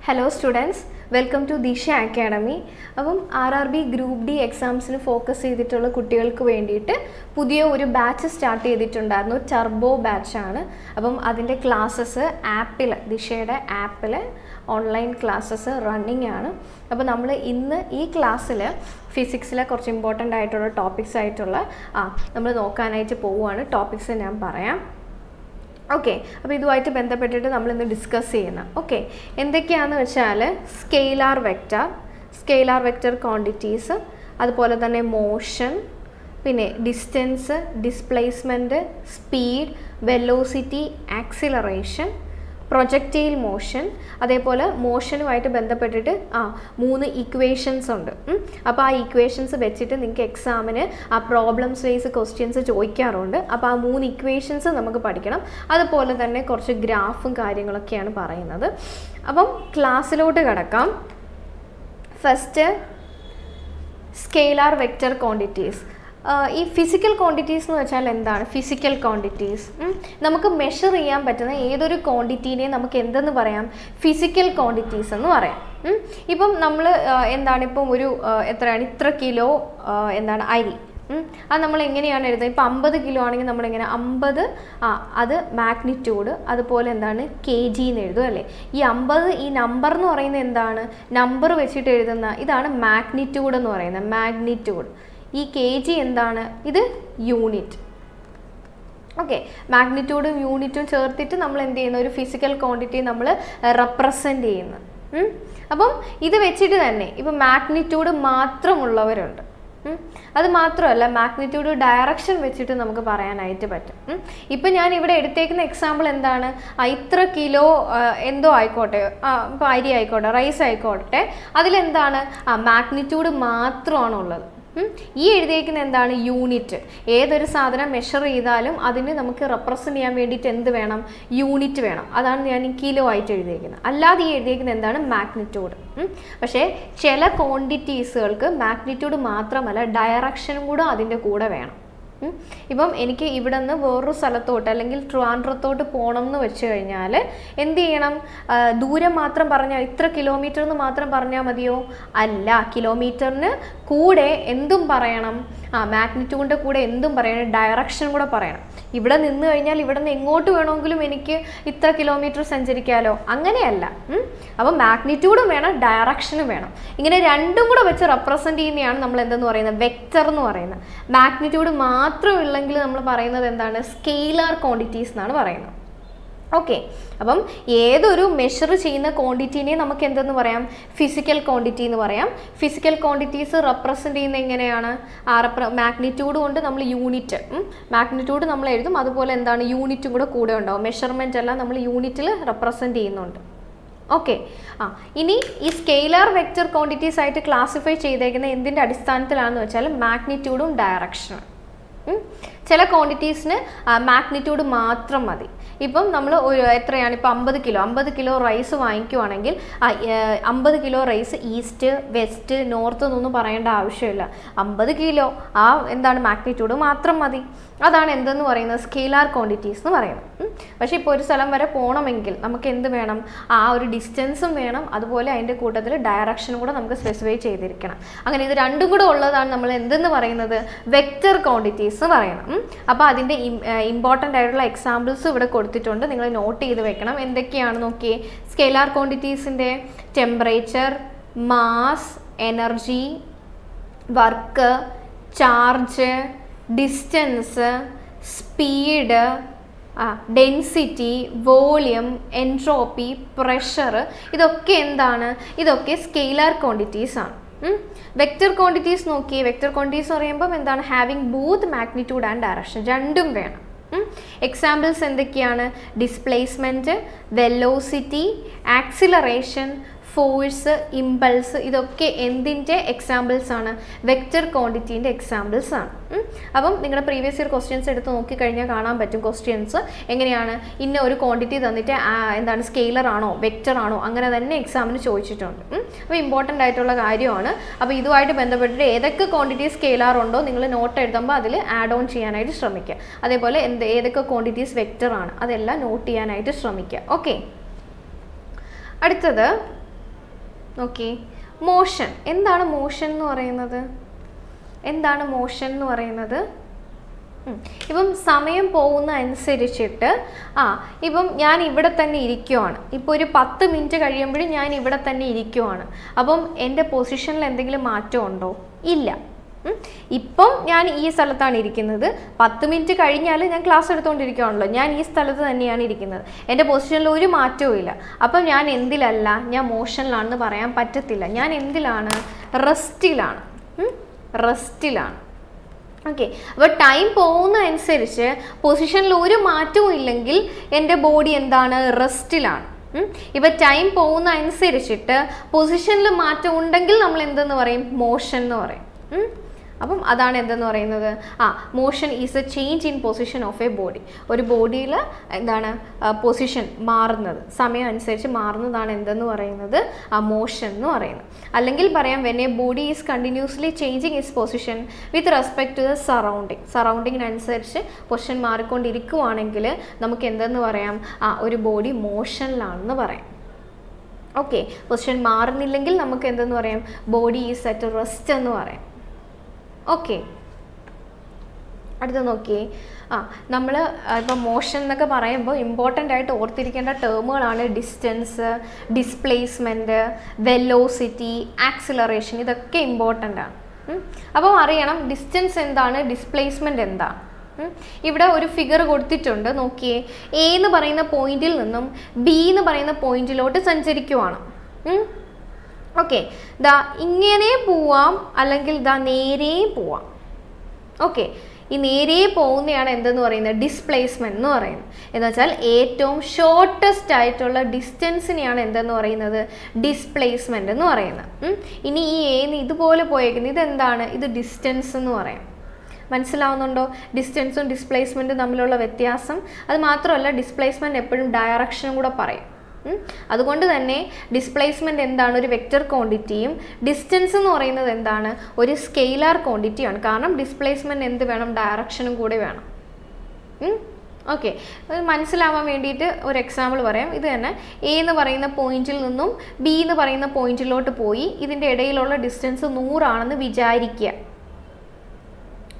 Hello students, welcome to Disha Academy. അപ്പം RRB group D എക്സാംസിന് focus ചെയ്തിട്ടുള്ള കുട്ടികൾക്ക് വേണ്ടിയിട്ട് പുതിയ ഒരു ബാച്ച് സ്റ്റാർട്ട് ചെയ്തിട്ടുണ്ടായിരുന്നു. ടർബോ ബാച്ചാണ്. അപ്പം അതിൻ്റെ ക്ലാസ്സസ് ആപ്പിൽ, ദിശയുടെ ആപ്പിൽ ഓൺലൈൻ ക്ലാസ്സസ് റണ്ണിങ് ആണ്. അപ്പോൾ നമ്മൾ ഇന്ന് ഈ ക്ലാസ്സിൽ ഫിസിക്സിലെ കുറച്ച് ഇമ്പോർട്ടൻ്റ് ആയിട്ടുള്ള ടോപ്പിക്സ് ആയിട്ടുള്ള നമ്മൾ നോക്കാനായിട്ട് പോവുകയാണ്. ടോപ്പിക്സ് ഞാൻ പറയാം. ഓക്കെ, അപ്പോൾ ഇതുമായിട്ട് ബന്ധപ്പെട്ടിട്ട് നമ്മളിന്ന് ഡിസ്കസ് ചെയ്യുന്ന എന്തൊക്കെയാണെന്ന് വെച്ചാൽ സ്കെയിലാർ വെക്റ്റർ ക്വാണ്ടിറ്റീസ്, അതുപോലെ തന്നെ മോഷൻ, പിന്നെ distance, displacement, speed, velocity, acceleration, projectile motion, അതേപോലെ മോഷനുമായിട്ട് ബന്ധപ്പെട്ടിട്ട് 3 ഇക്വേഷൻസ് ഉണ്ട്. അപ്പോൾ ആ ഇക്വേഷൻസ് വെച്ചിട്ട് നിങ്ങൾക്ക് എക്സാമിന് പ്രോബ്ലംസ് ബേസ് ക്വസ്റ്റ്യൻസ് ചോദിക്കാറുണ്ട്. അപ്പോൾ ആ 3 ഇക്വേഷൻസ് നമുക്ക് പഠിക്കണം. അതുപോലെ തന്നെ കുറച്ച് ഗ്രാഫും കാര്യങ്ങളൊക്കെയാണ് പറയുന്നത്. അപ്പം ക്ലാസ്സിലോട്ട് കിടക്കാം. First scalar vector quantities. ഈ ഫിസിക്കൽ ക്വാണ്ടിറ്റീസ് എന്ന് വെച്ചാൽ എന്താണ്? ഫിസിക്കൽ ക്വാണ്ടിറ്റീസ് നമുക്ക് മെഷർ ചെയ്യാൻ പറ്റുന്ന ഏതൊരു ക്വാണ്ടിറ്റീനെ നമുക്ക് എന്തെന്ന് പറയാം? ഫിസിക്കൽ ക്വാണ്ടിറ്റീസ് എന്ന് പറയാം. ഇപ്പം നമ്മൾ ഇപ്പം ഒരു എത്രയാണ് ഇത്ര കിലോ അരി, അത് നമ്മൾ എങ്ങനെയാണ് എഴുതുന്നത്? ഇപ്പം 50 കിലോ ആണെങ്കിൽ നമ്മളിങ്ങനെ 50 അത് മാഗ്നിറ്റ്യൂഡ്, അതുപോലെ kg എന്ന് എഴുതും അല്ലേ? ഈ 50 ഈ നമ്പർ എന്ന് പറയുന്നത് എന്താണ്? നമ്പർ വെച്ചിട്ട് എഴുതുന്ന ഇതാണ് മാഗ്നിറ്റ്യൂഡ് എന്ന് പറയുന്നത്. മാഗ്നിറ്റ്യൂഡ്. ഈ kg എന്താണ്? ഇത് യൂണിറ്റ്. ഓക്കെ, മാഗ്നിറ്റ്യൂഡും യൂണിറ്റും ചേർത്തിട്ട് നമ്മൾ എന്ത് ചെയ്യുന്ന ഒരു ഫിസിക്കൽ ക്വാണ്ടിറ്റി നമ്മൾ റെപ്രസെൻ്റ് ചെയ്യുന്നു. അപ്പം ഇത് വെച്ചിട്ട് തന്നെ ഇപ്പം മാഗ്നിറ്റ്യൂഡ് മാത്രമുള്ളവരുണ്ട്. അത് മാത്രമല്ല, മാഗ്നിറ്റ്യൂഡ് ഡയറക്ഷൻ വെച്ചിട്ട് നമുക്ക് പറയാനായിട്ട് പറ്റും. ഇപ്പം ഞാൻ ഇവിടെ എടുത്തേക്കുന്ന എക്സാമ്പിൾ എന്താണ്? ഇത്ര കിലോ എന്തോ ആയിക്കോട്ടെ, ഇപ്പോൾ അരി ആയിക്കോട്ടെ, റൈസ് ആയിക്കോട്ടെ, അതിലെന്താണ് മാഗ്നിറ്റ്യൂഡ് മാത്രമാണുള്ളത്. ഈ എഴുതിയേക്കുന്ന എന്താണ്? യൂണിറ്റ്. ഏതൊരു സാധനം മെഷർ ചെയ്താലും അതിന് നമുക്ക് റെപ്രസെൻ്റ് ചെയ്യാൻ വേണ്ടിയിട്ട് എന്ത് വേണം? യൂണിറ്റ് വേണം. അതാണ് ഞാൻ ഈ കിലോ ആയിട്ട് എഴുതിയേക്കുന്നത്. അല്ലാതെ ഈ എഴുതിയേക്കുന്നത് എന്താണ്? മാഗ്നിറ്റ്യൂഡ്. പക്ഷേ ചില ക്വാണ്ടിറ്റീസുകൾക്ക് മാഗ്നിറ്റ്യൂഡ് മാത്രമല്ല, ഡയറക്ഷനും കൂടെ അതിൻ്റെ കൂടെ വേണം. ഇപ്പം എനിക്ക് ഇവിടെ നിന്ന് വേറൊരു സ്ഥലത്തോട്ട് അല്ലെങ്കിൽ ട്രിവാൻഡ്രത്തോട്ട് പോകണം എന്ന് വെച്ച് കഴിഞ്ഞാൽ എന്ത് ചെയ്യണം? ദൂരം മാത്രം പറഞ്ഞാൽ ഇത്ര കിലോമീറ്റർ എന്ന് മാത്രം പറഞ്ഞാൽ മതിയോ? അല്ല, കിലോമീറ്ററിന് കൂടെ എന്തും പറയണം. മാഗ്നിറ്റ്യൂഡിൻ്റെ കൂടെ എന്തും പറയണം? ഡയറക്ഷൻ കൂടെ പറയണം. ഇവിടെ നിന്ന് കഴിഞ്ഞാൽ ഇവിടെ നിന്ന് എങ്ങോട്ട് വേണമെങ്കിലും എനിക്ക് ഇത്ര കിലോമീറ്റർ സഞ്ചരിക്കാമല്ലോ, അങ്ങനെയല്ല. അപ്പം മാഗ്നിറ്റ്യൂഡും വേണം, ഡയറക്ഷനും വേണം. ഇങ്ങനെ രണ്ടും കൂടെ വെച്ച് റെപ്രസെൻ്റ് ചെയ്യുന്നതാണ് നമ്മൾ എന്തെന്ന് പറയുന്നത്? വെക്റ്റർ എന്ന് പറയുന്നത്. മാഗ്നിറ്റ്യൂഡ് മാത്രമില്ലെങ്കിൽ നമ്മൾ പറയുന്നത് എന്താണ്? സ്കെയിലാർ ക്വാണ്ടിറ്റീസ് എന്നാണ് പറയുന്നത്. ഓക്കെ, അപ്പം ഏതൊരു മെഷർ ചെയ്യുന്ന ക്വാണ്ടിറ്റീനെ നമുക്ക് എന്തെന്ന് പറയാം? ഫിസിക്കൽ ക്വാണ്ടിറ്റി എന്ന് പറയാം. ഫിസിക്കൽ ക്വാണ്ടിറ്റീസ് റെപ്രസെൻ്റ് ചെയ്യുന്നത് എങ്ങനെയാണ്? മാഗ്നിറ്റ്യൂഡ് കൊണ്ട് നമ്മൾ യൂണിറ്റ്, മാഗ്നിറ്റ്യൂഡ് നമ്മൾ എഴുതും, അതുപോലെ എന്താണ് യൂണിറ്റും കൂടെ ഉണ്ടാവും. മെഷർമെൻ്റ് എല്ലാം നമ്മൾ യൂണിറ്റിൽ റെപ്രസെൻ്റ് ചെയ്യുന്നുണ്ട്. ഓക്കെ, ഇനി ഈ സ്കെയിലാർ വെക്റ്റർ ക്വാണ്ടിറ്റീസ് ആയിട്ട് ക്ലാസിഫൈ ചെയ്തേക്കുന്ന എന്തിൻ്റെ അടിസ്ഥാനത്തിലാണെന്ന് വെച്ചാൽ മാഗ്നിറ്റ്യൂഡും ഡയറക്ഷനും. ചില ക്വാണ്ടിറ്റീസിന് മാഗ്നിറ്റ്യൂഡ് മാത്രം മതി. ഇപ്പം നമ്മൾ എത്രയാണ്? ഇപ്പം 50 കിലോ റൈസ് വാങ്ങിക്കുവാണെങ്കിൽ 50 kilo rice east, west, north എന്നൊന്നും പറയേണ്ട ആവശ്യമില്ല. 50 കിലോ മാഗ്നിറ്റ്യൂഡ് മാത്രം മതി. അതാണ് എന്തെന്ന് പറയുന്നത്? സ്കെയിലാർ ക്വാണ്ടിറ്റീസ് എന്ന് പറയുന്നത്. പക്ഷേ ഇപ്പോൾ ഒരു സ്ഥലം വരെ പോകണമെങ്കിൽ നമുക്ക് എന്ത് വേണം? ഒരു ഡിസ്റ്റൻസും വേണം, അതുപോലെ അതിൻ്റെ കൂട്ടത്തിൽ ഡയറക്ഷനും കൂടെ നമുക്ക് സ്പെസിഫൈ ചെയ്തിരിക്കണം. അങ്ങനെ ഇത് രണ്ടും കൂടെ ഉള്ളതാണ് നമ്മൾ എന്തെന്ന് പറയുന്നത്? വെക്റ്റർ ക്വാണ്ടിറ്റീസ് എന്ന് പറയണം. അപ്പോൾ അതിൻ്റെ ഇമ്പോർട്ടൻ്റ് ആയിട്ടുള്ള എക്സാമ്പിൾസ് ഇവിടെ കൊടുത്തിട്ടുണ്ട്, നിങ്ങൾ നോട്ട് ചെയ്ത് വെക്കണം. എന്തൊക്കെയാണ് നോക്കിയേ? സ്കെയിലാർ ക്വാണ്ടിറ്റീസിൻ്റെ temperature, mass, energy, work, charge, distance, speed, density, volume, entropy, pressure, ഇതൊക്കെ എന്താണ്? ഇതൊക്കെ സ്കെയിലാർ ക്വാണ്ടിറ്റീസ് ആണ്. വെക്റ്റർ ക്വാണ്ടിറ്റീസ് നോക്കിയേ. വെക്റ്റർ ക്വാണ്ടിറ്റീസ് പറയുമ്പം എന്താണ്? Having both magnitude and direction, രണ്ടും വേണം. എക്സാമ്പിൾസ് എന്തൊക്കെയാണ്? Displacement, velocity, acceleration, force, impulse, ഇതൊക്കെ എന്തിൻ്റെ എക്സാമ്പിൾസ് ആണ്? വെക്റ്റർ ക്വാണ്ടിറ്റീൻ്റെ എക്സാമ്പിൾസ് ആണ്. അപ്പം നിങ്ങളുടെ പ്രീവിയസ് ഇയർ ക്വസ്റ്റ്യൻസ് എടുത്ത് നോക്കിക്കഴിഞ്ഞാൽ കാണാൻ പറ്റും ക്വസ്റ്റ്യൻസ് എങ്ങനെയാണ്. ഇന്ന ഒരു ക്വാണ്ടിറ്റി തന്നിട്ട് സ്കെയിലർ ആണോ വെക്റ്റർ ആണോ അങ്ങനെ തന്നെ എക്സാമിന് ചോദിച്ചിട്ടുണ്ട്. അപ്പോൾ ഇമ്പോർട്ടൻ്റ് ആയിട്ടുള്ള കാര്യമാണ്. അപ്പോൾ ഇതുമായിട്ട് ബന്ധപ്പെട്ടിട്ട് ഏതൊക്കെ ക്വാണ്ടിറ്റി സ്കെയിലാർ ഉണ്ടോ നിങ്ങൾ നോട്ട് എഴുതുമ്പോൾ അതിൽ ആഡ് ഓൺ ചെയ്യാനായിട്ട് ശ്രമിക്കുക. അതേപോലെ ഏതൊക്കെ ക്വാണ്ടിറ്റീസ് വെക്റ്റർ ആണ് അതെല്ലാം നോട്ട് ചെയ്യാനായിട്ട് ശ്രമിക്കുക. ഓക്കെ, അടുത്തത് ഓക്കെ, മോഷൻ. എന്താണ് മോഷൻ എന്ന് പറയുന്നത്? എന്താണ് മോഷൻ എന്ന് പറയുന്നത്? ഇപ്പം സമയം പോകുന്ന അനുസരിച്ചിട്ട് ഇപ്പം ഞാൻ ഇവിടെ തന്നെ ഇരിക്കുവാണ്. ഇപ്പോൾ ഒരു 10 മിനിറ്റ് കഴിയുമ്പോഴും ഞാൻ ഇവിടെ തന്നെ ഇരിക്കുവാണ്. അപ്പം എൻ്റെ പൊസിഷനിൽ എന്തെങ്കിലും മാറ്റം ഉണ്ടോ? ഇല്ല. ഇപ്പം ഞാൻ ഈ സ്ഥലത്താണ് ഇരിക്കുന്നത്. 10 മിനിറ്റ് കഴിഞ്ഞാൽ ഞാൻ ക്ലാസ് എടുത്തുകൊണ്ടിരിക്കുകയാണല്ലോ, ഞാൻ ഈ സ്ഥലത്ത് തന്നെയാണ് ഇരിക്കുന്നത്. എൻ്റെ പൊസിഷനിൽ ഒരു മാറ്റവും ഇല്ല. അപ്പം ഞാൻ എന്തിലല്ല? ഞാൻ മോഷനിലാണെന്ന് പറയാൻ പറ്റത്തില്ല. ഞാൻ എന്തിലാണ്? റെസ്റ്റിലാണ്. റെസ്റ്റിലാണ്. ഓക്കെ, അപ്പോൾ ടൈം പോകുന്ന അനുസരിച്ച് പൊസിഷനിൽ ഒരു മാറ്റവും ഇല്ലെങ്കിൽ എൻ്റെ ബോഡി എന്താണ്? റെസ്റ്റിലാണ്. ഇപ്പം ടൈം പോകുന്ന അനുസരിച്ചിട്ട് പൊസിഷനിൽ മാറ്റം ഉണ്ടെങ്കിൽ നമ്മൾ എന്തെന്ന് പറയും? മോഷൻ എന്ന് പറയും. അപ്പം അതാണ് എന്തെന്ന് പറയുന്നത്? Motion is A change in position of A body. ഒരു ബോഡിയിൽ എന്താണ് പൊസിഷൻ മാറുന്നത്, സമയം അനുസരിച്ച് മാറുന്നതാണ് എന്തെന്ന് പറയുന്നത്? മോഷൻ എന്ന് പറയുന്നത്. അല്ലെങ്കിൽ പറയാം, when a body is continuously changing its position with respect to the surrounding. സറൗണ്ടിങ്ങിനനുസരിച്ച് പൊസിഷൻ മാറിക്കൊണ്ടിരിക്കുവാണെങ്കിൽ നമുക്ക് എന്തെന്ന് പറയാം? ഒരു ബോഡി മോഷനിലാണെന്ന് പറയാം. ഓക്കെ, പൊസിഷൻ മാറുന്നില്ലെങ്കിൽ നമുക്ക് എന്തെന്ന് പറയാം? ബോഡി ഈസ് അറ്റ് റെസ്റ്റ് എന്ന് പറയാം. ഓക്കെ, അടുത്ത നോക്കിയേ. നമ്മൾ ഇപ്പോൾ മോഷൻ എന്നൊക്കെ പറയുമ്പോൾ ഇമ്പോർട്ടൻ്റ് ആയിട്ട് ഓർത്തിരിക്കേണ്ട ടേമുകളാണ് ഡിസ്റ്റൻസ്, ഡിസ്പ്ലേസ്മെൻറ്റ്, വെലോസിറ്റി, ആക്സിലറേഷൻ. ഇതൊക്കെ ഇമ്പോർട്ടൻ്റ് ആണ്. അപ്പം അറിയണം ഡിസ്റ്റൻസ് എന്താണ്, ഡിസ്പ്ലേസ്മെൻറ്റ് എന്താണ്. ഇവിടെ ഒരു ഫിഗർ കൊടുത്തിട്ടുണ്ട്, നോക്കിയേ. എ എന്ന് പറയുന്ന പോയിന്റിൽ നിന്നും ബി എന്ന് പറയുന്ന പോയിന്റിലോട്ട് സഞ്ചരിക്കുവാണ്. ഓക്കെ, ദാ ഇങ്ങനെ പോവാം, അല്ലെങ്കിൽ ദാ നേരെ പോവാം. ഓക്കെ, ഈ നേരെ പോകുന്നതാണ് എന്തെന്ന് പറയുന്നത്? ഡിസ്പ്ലേസ്മെൻറ്റ് എന്ന് പറയുന്നത്. എന്ന് വെച്ചാൽ ഏറ്റവും ഷോർട്ടസ്റ്റ് ആയിട്ടുള്ള ഡിസ്റ്റൻസിനെയാണ് എന്തെന്ന് പറയുന്നത്? ഡിസ്പ്ലേസ്മെൻറ്റ് എന്ന് പറയുന്നത്. ഇനി ഈ ഏന്ന് ഇതുപോലെ പോയേക്കുന്നത് ഇതെന്താണ്? ഇത് ഡിസ്റ്റൻസ് എന്ന് പറയാം. മനസ്സിലാവുന്നുണ്ടോ? ഡിസ്റ്റൻസും ഡിസ്പ്ലേസ്മെൻറ്റും തമ്മിലുള്ള വ്യത്യാസം. അത് മാത്രമല്ല, ഡിസ്പ്ലേസ്മെൻറ്റ് എപ്പോഴും ഡയറക്ഷനും കൂടെ പറയും. അതുകൊണ്ട് തന്നെ ഡിസ്പ്ലേസ്മെൻറ്റ് എന്താണ്? ഒരു വെക്റ്റർ ക്വാണ്ടിറ്റിയും ഡിസ്റ്റൻസ് എന്ന് പറയുന്നത് എന്താണ്? ഒരു സ്കെയിലാർ ക്വാണ്ടിറ്റിയാണ്. കാരണം ഡിസ്പ്ലേസ്മെൻറ്റ് എന്ത് വേണം? ഡയറക്ഷനും കൂടി വേണം. ഓക്കെ, മനസ്സിലാവാൻ വേണ്ടിയിട്ട് ഒരു എക്സാമ്പിൾ പറയാം. ഇത് തന്നെ, എ എന്ന് പറയുന്ന പോയിന്റിൽ നിന്നും ബി എന്ന് പറയുന്ന പോയിന്റിലോട്ട് പോയി ഇതിൻ്റെ ഇടയിലുള്ള ഡിസ്റ്റൻസ് 100 ആണെന്ന് വിചാരിക്കുക.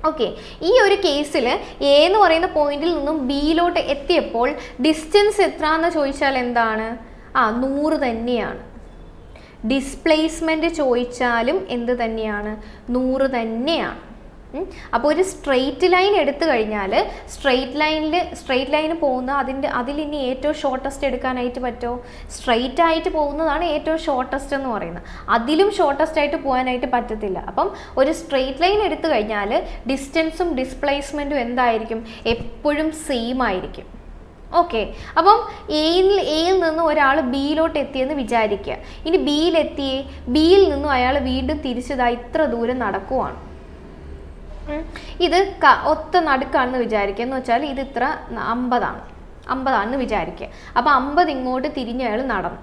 ഓക്കെ, ഈ ഒരു കേസിൽ എ എന്ന് പറയുന്ന പോയിന്റിൽ നിന്നും ബിയിലോട്ട് എത്തിയപ്പോൾ ഡിസ്റ്റൻസ് എത്ര എന്ന് ചോദിച്ചാൽ എന്താണ്? 100 തന്നെയാണ്. ഡിസ്പ്ലേസ്മെൻറ്റ് ചോദിച്ചാലും എന്ത് തന്നെയാണ്? 100 തന്നെയാണ്. അപ്പോൾ ഒരു സ്ട്രെയിറ്റ് ലൈൻ എടുത്തു കഴിഞ്ഞാൽ സ്ട്രെയിറ്റ് ലൈന് പോകുന്ന അതിലിനി ഏറ്റവും ഷോർട്ടസ്റ്റ് എടുക്കാനായിട്ട് പറ്റുമോ? സ്ട്രെയിറ്റ് ആയിട്ട് പോകുന്നതാണ് ഏറ്റവും ഷോർട്ടസ്റ്റ് എന്ന് പറയുന്നത്. അതിലും ഷോർട്ടസ്റ്റ് ആയിട്ട് പോകാനായിട്ട് പറ്റത്തില്ല. അപ്പം ഒരു സ്ട്രെയിറ്റ് ലൈൻ എടുത്തു കഴിഞ്ഞാൽ ഡിസ്റ്റൻസും ഡിസ്പ്ലേസ്മെൻറ്റും എന്തായിരിക്കും? എപ്പോഴും സെയിം ആയിരിക്കും. ഓക്കെ, അപ്പം എയിൽ നിന്ന് ഒരാൾ ബിയിലോട്ട് എത്തിയെന്ന് വിചാരിക്കുക. ഇനി ബിയിൽ നിന്നും അയാൾ വീണ്ടും തിരിച്ചതായി ഇത്ര ദൂരം നടക്കുവാണ്. ഇത് ഒത്ത നടുക്കാണെന്ന് വിചാരിക്കുക. എന്ന് വെച്ചാൽ ഇത് ഇത്ര 50 വിചാരിക്കുക. അപ്പോൾ 50 ഇങ്ങോട്ട് തിരിഞ്ഞ് അയാൾ നടന്നു.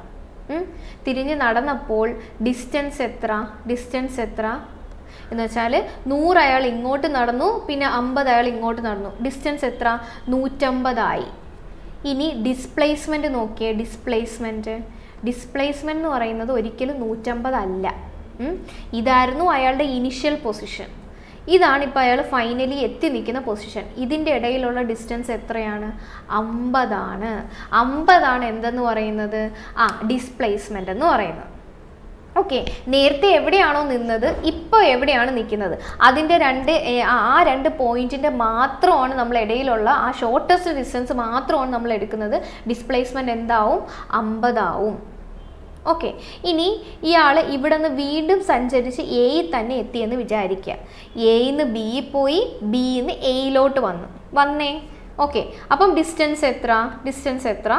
തിരിഞ്ഞ് നടന്നപ്പോൾ ഡിസ്റ്റൻസ് എത്ര എന്ന് വെച്ചാൽ 100 അയാൾ ഇങ്ങോട്ട് നടന്നു, പിന്നെ 50 അയാൾ ഇങ്ങോട്ട് നടന്നു. ഡിസ്റ്റൻസ് എത്ര? 150 ആയി. ഇനി ഡിസ്പ്ലേസ്മെൻറ്റ് നോക്കിയേ. ഡിസ്പ്ലേസ്മെൻറ്റ് എന്ന് പറയുന്നത് ഒരിക്കലും 150 അല്ല. ഇതായിരുന്നു അയാളുടെ ഇനിഷ്യൽ പൊസിഷൻ. ഇതാണ് ഇപ്പോൾ അയാൾ ഫൈനലി എത്തി നിൽക്കുന്ന പൊസിഷൻ. ഇതിൻ്റെ ഇടയിലുള്ള ഡിസ്റ്റൻസ് എത്രയാണ്? 50 ആണ്. 50 ആണ് എന്തെന്ന് പറയുന്നത്? ഡിസ്പ്ലേസ്മെൻ്റ് എന്ന് പറയുന്നത്. ഓക്കെ, നേരത്തെ എവിടെയാണോ നിന്നത് ഇപ്പോൾ എവിടെയാണ് നിൽക്കുന്നത്? അതിൻ്റെ രണ്ട് പോയിൻറ്റിൻ്റെ മാത്രമാണ് നമ്മൾ ഇടയിലുള്ള ആ ഷോർട്ടസ്റ്റ് ഡിസ്റ്റൻസ് മാത്രമാണ് നമ്മൾ എടുക്കുന്നത്. ഡിസ്പ്ലേസ്മെൻറ്റ് എന്താവും? 50 ആവും. ഓക്കെ, ഇനി ഇയാൾ ഇവിടെ നിന്ന് വീണ്ടും സഞ്ചരിച്ച് എയിൽ തന്നെ എത്തിയെന്ന് വിചാരിക്കുക. എയിൽ നിന്ന് ബിയിൽ പോയി, ബിയിൽ നിന്ന് എയിലോട്ട് വന്നേ. ഓക്കെ, അപ്പം ഡിസ്റ്റൻസ് എത്ര?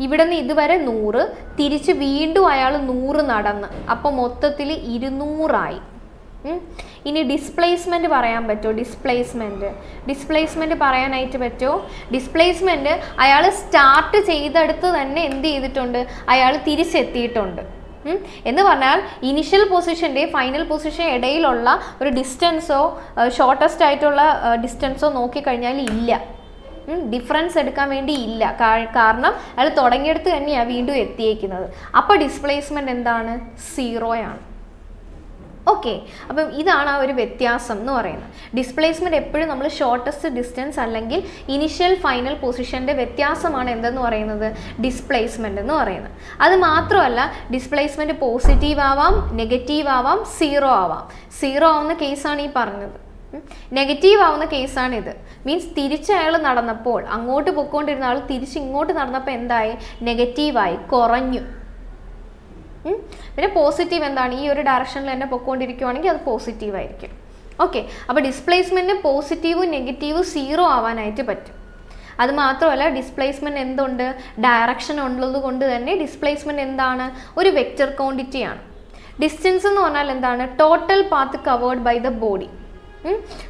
ഇവിടെ നിന്ന് ഇതുവരെ 100, തിരിച്ച് വീണ്ടും അയാൾ 100 നടന്ന്, അപ്പം മൊത്തത്തിൽ 200 ആയി. ഇനി ഡിസ്പ്ലേസ്മെൻറ്റ് പറയാൻ പറ്റുമോ? ഡിസ്പ്ലേസ്മെൻറ്റ് പറയാനായിട്ട് പറ്റുമോ? ഡിസ്പ്ലേസ്മെൻറ്റ് അയാൾ സ്റ്റാർട്ട് ചെയ്തെടുത്ത് തന്നെ എന്ത് ചെയ്തിട്ടുണ്ട്? അയാൾ തിരിച്ചെത്തിയിട്ടുണ്ട്. എന്ന് പറഞ്ഞാൽ ഇനിഷ്യൽ പൊസിഷൻ്റെ ഫൈനൽ പൊസിഷൻ ഇടയിലുള്ള ഒരു ഡിസ്റ്റൻസോ ഷോർട്ടസ്റ്റ് ആയിട്ടുള്ള ഡിസ്റ്റൻസോ നോക്കിക്കഴിഞ്ഞാൽ ഇല്ല. ഡിഫറൻസ് എടുക്കാൻ വേണ്ടി ഇല്ല, കാരണം അയാൾ തുടങ്ങിയെടുത്ത് തന്നെയാണ് വീണ്ടും എത്തിയേക്കുന്നത്. അപ്പോൾ ഡിസ്പ്ലേസ്മെൻറ്റ് എന്താണ്? 0 ആണ്. ഓക്കെ, അപ്പം ഇതാണ് ആ ഒരു വ്യത്യാസം എന്ന് പറയുന്നത്. ഡിസ്പ്ലേസ്മെൻറ്റ് എപ്പോഴും നമ്മൾ ഷോർട്ടസ്റ്റ് ഡിസ്റ്റൻസ് അല്ലെങ്കിൽ ഇനിഷ്യൽ ഫൈനൽ പൊസിഷൻ്റെ വ്യത്യാസമാണ് എന്തെന്ന് പറയുന്നത്? ഡിസ്പ്ലേസ്മെൻറ്റ് എന്ന് പറയുന്നത്. അത് മാത്രമല്ല, ഡിസ്പ്ലേസ്മെൻറ്റ് പോസിറ്റീവ് ആവാം, നെഗറ്റീവ് ആവാം, 0 ആവാം. 0 ആവുന്ന കേസാണ് ഈ പറഞ്ഞത്. നെഗറ്റീവ് ആവുന്ന കേസാണിത്. മീൻസ് തിരിച്ച് അയാൾ നടന്നപ്പോൾ, അങ്ങോട്ട് പൊയ്ക്കൊണ്ടിരുന്ന ആൾ തിരിച്ച് ഇങ്ങോട്ട് നടന്നപ്പോൾ എന്തായി? നെഗറ്റീവായി, കുറഞ്ഞു. പിന്നെ പോസിറ്റീവ് എന്താണ്? ഈ ഒരു ഡയറക്ഷനിൽ തന്നെ പൊയ്ക്കൊണ്ടിരിക്കുകയാണെങ്കിൽ അത് പോസിറ്റീവ് ആയിരിക്കും. ഓക്കെ, അപ്പോൾ ഡിസ്പ്ലേസ്മെൻറ്റ് പോസിറ്റീവും നെഗറ്റീവും 0 ആവാനായിട്ട് പറ്റും. അത് മാത്രമല്ല, ഡിസ്പ്ലേസ്മെൻറ്റ് എന്തുണ്ട്? ഡയറക്ഷൻ ഉള്ളത് കൊണ്ട് തന്നെ ഡിസ്പ്ലേസ്മെൻറ്റ് എന്താണ്? ഒരു വെക്റ്റർ ക്വാണ്ടിറ്റിയാണ്. ഡിസ്റ്റൻസ് എന്ന് പറഞ്ഞാൽ എന്താണ്? Total path covered by the body.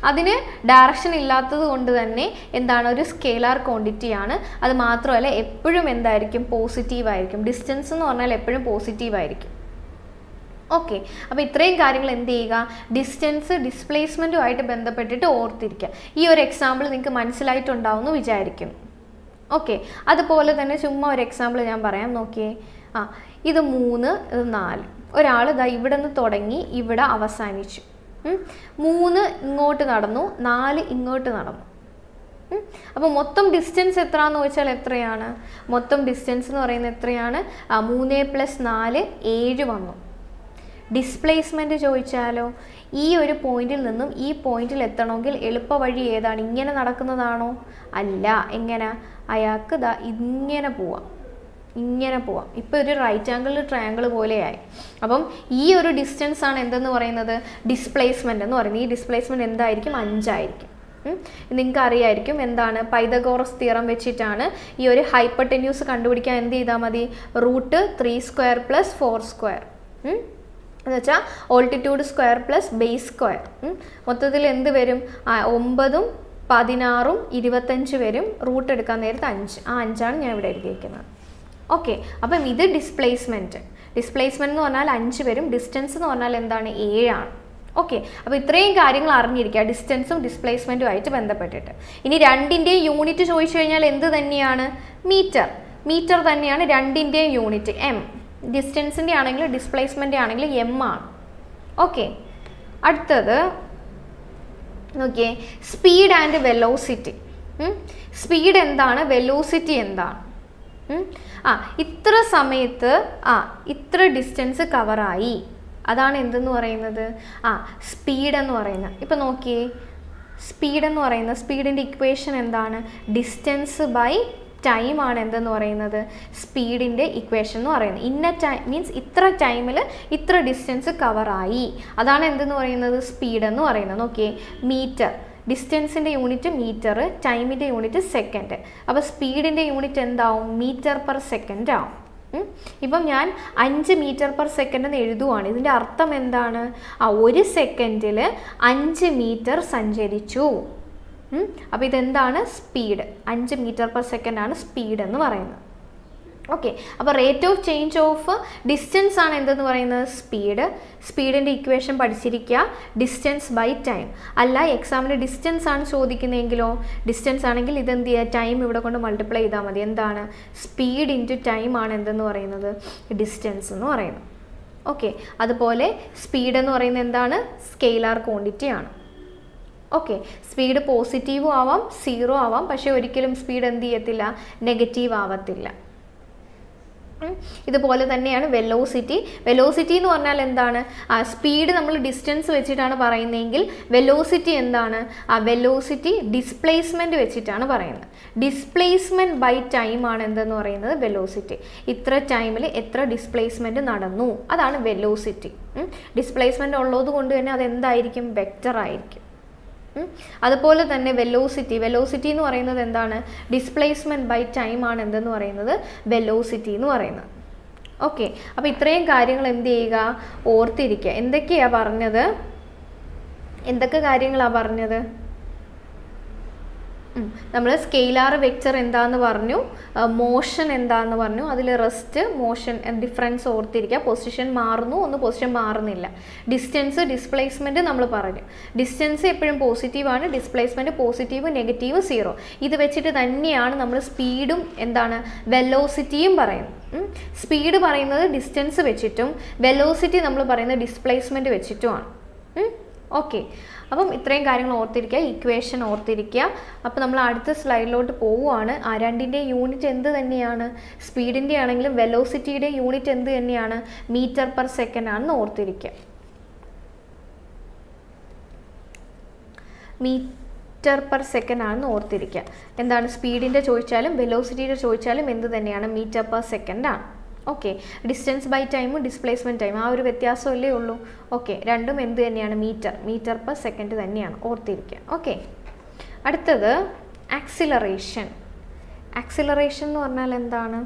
അതിന് ഡയറക്ഷൻ ഇല്ലാത്തത് കൊണ്ട് തന്നെ എന്താണ്? ഒരു സ്കേലാർ ക്വാണ്ടിറ്റിയാണ്. അത് മാത്രമല്ല, എപ്പോഴും എന്തായിരിക്കും? പോസിറ്റീവ് ആയിരിക്കും. ഡിസ്റ്റൻസ് എന്ന് പറഞ്ഞാൽ എപ്പോഴും പോസിറ്റീവ് ആയിരിക്കും. ഓക്കെ, അപ്പോൾ ഇത്രയും കാര്യങ്ങൾ എന്ത് ചെയ്യുക? ഡിസ്റ്റൻസ് ഡിസ്പ്ലേസ്മെൻറ്റുമായിട്ട് ബന്ധപ്പെട്ടിട്ട് ഓർത്തിരിക്കുക. ഈ ഒരു എക്സാമ്പിൾ നിങ്ങൾക്ക് മനസ്സിലായിട്ടുണ്ടാവും എന്ന് വിചാരിക്കും. ഓക്കെ, അതുപോലെ തന്നെ ചുമ്മാ ഒരു എക്സാമ്പിൾ ഞാൻ പറയാം, നോക്കിയേ. ഇത് 3, ഇത് 4. ഒരാൾ ഇതാ ഇവിടെ നിന്ന് തുടങ്ങി ഇവിടെ അവസാനിച്ചു. 3 ഇങ്ങോട്ട് നടന്നു, 4 ഇങ്ങോട്ട് നടന്നു. അപ്പോൾ മൊത്തം ഡിസ്റ്റൻസ് എത്രയാണെന്ന് ചോദിച്ചാൽ എത്രയാണ്? മൊത്തം ഡിസ്റ്റൻസ് എന്ന് പറയുന്നത് എത്രയാണ്? 3 + 4 7 വന്നു. ഡിസ്പ്ലേസ്മെൻറ്റ് ചോദിച്ചാലോ? ഈ ഒരു പോയിന്റിൽ നിന്നും ഈ പോയിന്റിൽ എത്തണമെങ്കിൽ എളുപ്പ വഴി ഏതാണ്? ഇങ്ങനെ നടക്കുന്നതാണോ? അല്ല. എങ്ങനെ? അയാൾക്ക് ദാ ഇങ്ങനെ പോവാം, ഇങ്ങനെ പോവാം. ഇപ്പോൾ ഒരു റൈറ്റ് ആംഗിൾ ട്രയാങ്കിൾ പോലെയായി. അപ്പം ഈ ഒരു ഡിസ്റ്റൻസ് ആണ് എന്തെന്ന് പറയുന്നത്? ഡിസ്പ്ലേസ്മെൻറ്റ് എന്ന് പറയുന്നത്. ഈ ഡിസ്പ്ലേസ്മെൻറ്റ് എന്തായിരിക്കും? 5 ആയിരിക്കും. നിങ്ങൾക്ക് അറിയായിരിക്കും എന്താണ്? പൈതഗോറസ് തിയറം വെച്ചിട്ടാണ് ഈ ഒരു ഹൈപ്പർടെന്യൂസ് കണ്ടുപിടിക്കാൻ എന്ത് ചെയ്താൽ മതി? √3² + 4². എന്ന് വെച്ചാൽ ഓൾട്ടിറ്റ്യൂഡ് സ്ക്വയർ + ബേസ് സ്ക്വയർ. മൊത്തത്തിൽ എന്ത് വരും? 9, 16, 25 വരും. റൂട്ട് എടുക്കാൻ നേരത്ത് 5. ആ 5ആണ് ഞാൻ ഇവിടെ എഴുതിയിരിക്കുന്നത്. ഓക്കെ, അപ്പം ഇത് ഡിസ്പ്ലേസ്മെൻറ്റ്. ഡിസ്പ്ലേസ്മെൻറ്റ് എന്ന് പറഞ്ഞാൽ 5 വരും. ഡിസ്റ്റൻസ് എന്ന് പറഞ്ഞാൽ എന്താണ്? 7 ആണ്. ഓക്കെ, അപ്പോൾ ഇത്രയും കാര്യങ്ങൾ അറിഞ്ഞിരിക്കുക ഡിസ്റ്റൻസും ഡിസ്പ്ലേസ്മെൻറ്റും ആയിട്ട് ബന്ധപ്പെട്ടിട്ട്. ഇനി രണ്ടിൻ്റെയും യൂണിറ്റ് ചോദിച്ചു കഴിഞ്ഞാൽ എന്ത് തന്നെയാണ്? മീറ്റർ. മീറ്റർ തന്നെയാണ് രണ്ടിൻ്റെയും യൂണിറ്റ്. എം. ഡിസ്റ്റൻസിൻ്റെ ആണെങ്കിൽ ഡിസ്പ്ലേസ്മെൻ്റ് ആണെങ്കിൽ എം ആണ്. ഓക്കെ, അടുത്തത് നോക്കിയേ, സ്പീഡ് ആൻഡ് വെലോസിറ്റി. സ്പീഡ് എന്താണ്? വെലോസിറ്റി എന്താണ്? ഇത്ര സമയത്ത് ഇത്ര ഡിസ്റ്റൻസ് കവറായി, അതാണ് എന്തെന്ന് പറയുന്നത്? സ്പീഡ് എന്ന് പറയുന്നത്. ഇപ്പം നോക്കിയേ, സ്പീഡ് എന്ന് പറയുന്നത്, സ്പീഡിൻ്റെ ഇക്വേഷൻ എന്താണ്? ഡിസ്റ്റൻസ് ബൈ ടൈം ആണ് എന്തെന്ന് പറയുന്നത്? സ്പീഡിൻ്റെ ഇക്വേഷൻ എന്ന് പറയുന്നത്. ഇന്ന ടൈം മീൻസ് ഇത്ര ടൈമിൽ ഇത്ര ഡിസ്റ്റൻസ് കവറായി, അതാണ് എന്തെന്ന് പറയുന്നത്? സ്പീഡ് എന്ന് പറയുന്നത്. നോക്കിയേ, മീറ്റർ. ഡിസ്റ്റൻസിൻ്റെ യൂണിറ്റ് മീറ്റർ, ടൈമിൻ്റെ യൂണിറ്റ് സെക്കൻഡ്. അപ്പോൾ സ്പീഡിൻ്റെ യൂണിറ്റ് എന്താവും? m/s ആവും. ഇപ്പം ഞാൻ 5 m/s എന്ന് എഴുതുവാണ്. ഇതിൻ്റെ അർത്ഥം എന്താണ്? 1 സെക്കൻഡിൽ 5 മീറ്റർ സഞ്ചരിച്ചു. അപ്പോൾ ഇതെന്താണ്? സ്പീഡ്. 5 m/s ആണ് സ്പീഡ് എന്ന് പറയുന്നത്. ഓക്കെ, അപ്പോൾ rate of change of distance ആണ് എന്തെന്ന് പറയുന്നത്? സ്പീഡ്. സ്പീഡിൻ്റെ ഇക്വേഷൻ പഠിച്ചിരിക്കുക, ഡിസ്റ്റൻസ് ബൈ ടൈം. അല്ല, എക്സാമിന് ഡിസ്റ്റൻസ് ആണ് ചോദിക്കുന്നതെങ്കിലോ? ഡിസ്റ്റൻസ് ആണെങ്കിൽ ഇതെന്ത് ചെയ്യുക? ടൈം ഇവിടെ കൊണ്ട് മൾട്ടിപ്ലൈ ചെയ്താൽ മതി. എന്താണ്? സ്പീഡ് ഇൻറ്റു ടൈം ആണ് എന്തെന്ന് പറയുന്നത്? ഡിസ്റ്റൻസ് എന്ന് പറയുന്നത്. ഓക്കെ, അതുപോലെ സ്പീഡ് എന്ന് പറയുന്നത് എന്താണ്? സ്കെയിലാർ ക്വാണ്ടിറ്റി ആണ്. ഓക്കെ, സ്പീഡ് പോസിറ്റീവും ആവാം, 0 ആവാം. പക്ഷേ ഒരിക്കലും സ്പീഡ് എന്ത് ചെയ്യത്തില്ല? നെഗറ്റീവ് ആവത്തില്ല. ഇതുപോലെ തന്നെയാണ് വെലോസിറ്റി. വെലോസിറ്റി എന്ന് പറഞ്ഞാൽ എന്താണ്? സ്പീഡ് നമ്മൾ ഡിസ്റ്റൻസ് വെച്ചിട്ടാണ് പറയുന്നതെങ്കിൽ വെലോസിറ്റി എന്താണ്? വെലോസിറ്റി ഡിസ്പ്ലേസ്മെൻറ്റ് വെച്ചിട്ടാണ് പറയുന്നത്. ഡിസ്പ്ലേസ്മെൻറ്റ് ബൈ ടൈം ആണ് എന്തെന്ന് പറയുന്നത്? വെലോസിറ്റി. ഇത്ര ടൈമിൽ എത്ര ഡിസ്പ്ലേസ്മെൻറ്റ് നടന്നു, അതാണ് വെലോസിറ്റി. ഡിസ്പ്ലേസ്മെൻറ്റ് ഉള്ളത് കൊണ്ട് തന്നെ അതെന്തായിരിക്കും? വെക്റ്റർ ആയിരിക്കും. അതുപോലെ തന്നെ വെലോസിറ്റി എന്ന് പറയുന്നത് എന്താണ്? ഡിസ്പ്ലേസ്മെൻറ്റ് ബൈ ടൈം ആണ് എന്തെന്ന് പറയുന്നത്? വെലോസിറ്റി എന്ന് പറയുന്നത്. ഓക്കെ, അപ്പോൾ ഇത്രയും കാര്യങ്ങൾ എന്ത് ചെയ്യുക? ഓർത്തിരിക്കുക. എന്തൊക്കെയാണ് പറഞ്ഞത്? എന്തൊക്കെ കാര്യങ്ങളാണ് പറഞ്ഞത്? നമ്മൾ സ്കെയിലാർ വെക്റ്റർ എന്താന്ന് പറഞ്ഞു, മോഷൻ എന്താന്ന് പറഞ്ഞു, അതിൽ റെസ്റ്റ് മോഷൻ ഡിഫറൻസ് ഓർത്തിരിക്കുക. പൊസിഷൻ മാറുന്നു, ഒന്ന് പൊസിഷൻ മാറുന്നില്ല. ഡിസ്റ്റൻസ് ഡിസ്പ്ലേസ്മെൻറ്റ് നമ്മൾ പറഞ്ഞു. ഡിസ്റ്റൻസ് എപ്പോഴും പോസിറ്റീവാണ്, ഡിസ്പ്ലേസ്മെൻറ്റ് പോസിറ്റീവ്, നെഗറ്റീവ്, 0. ഇത് വെച്ചിട്ട് തന്നെയാണ് നമ്മൾ സ്പീഡും എന്താണ് വെലോസിറ്റിയും പറയുന്നത്. സ്പീഡ് പറയുന്നത് ഡിസ്റ്റൻസ് വെച്ചിട്ടും വെലോസിറ്റി നമ്മൾ പറയുന്നത് ഡിസ്പ്ലേസ്മെൻറ്റ് വെച്ചിട്ടുമാണ്. ഓക്കെ, അപ്പം ഇത്രയും കാര്യങ്ങൾ ഓർത്തിരിക്കുക, ഇക്വേഷൻ ഓർത്തിരിക്കുക. അപ്പോൾ നമ്മൾ അടുത്ത സ്ലൈഡിലോട്ട് പോവുകയാണ്. ആ രണ്ടിൻ്റെ യൂണിറ്റ് എന്ത് തന്നെയാണ്? സ്പീഡിൻ്റെ ആണെങ്കിലും വെലോസിറ്റിയുടെ യൂണിറ്റ് എന്ത് തന്നെയാണ്? മീറ്റർ പെർ സെക്കൻഡ് ആണെന്ന് ഓർത്തിരിക്കുക. മീറ്റർ പെർ സെക്കൻഡ് ആണെന്ന് ഓർത്തിരിക്കുക. എന്താണ് സ്പീഡിൻ്റെ ചോദിച്ചാലും വെലോസിറ്റിയുടെ ചോദിച്ചാലും എന്ത് തന്നെയാണ്? മീറ്റർ പെർ സെക്കൻഡ് ആണ്. ഓക്കെ, ഡിസ്റ്റൻസ് ബൈ ടൈമും ഡിസ്പ്ലേസ്മെൻറ്റ് ടൈം ആ ഒരു വ്യത്യാസമല്ലേ ഉള്ളൂ. ഓക്കെ, രണ്ടും എന്ത് തന്നെയാണ്? മീറ്റർ പെർ സെക്കൻഡ് തന്നെയാണ്, ഓർത്തിരിക്കുക. ഓക്കെ, അടുത്തത് ആക്സിലറേഷൻ. ആക്സിലറേഷൻ എന്ന് പറഞ്ഞാൽ എന്താണ്?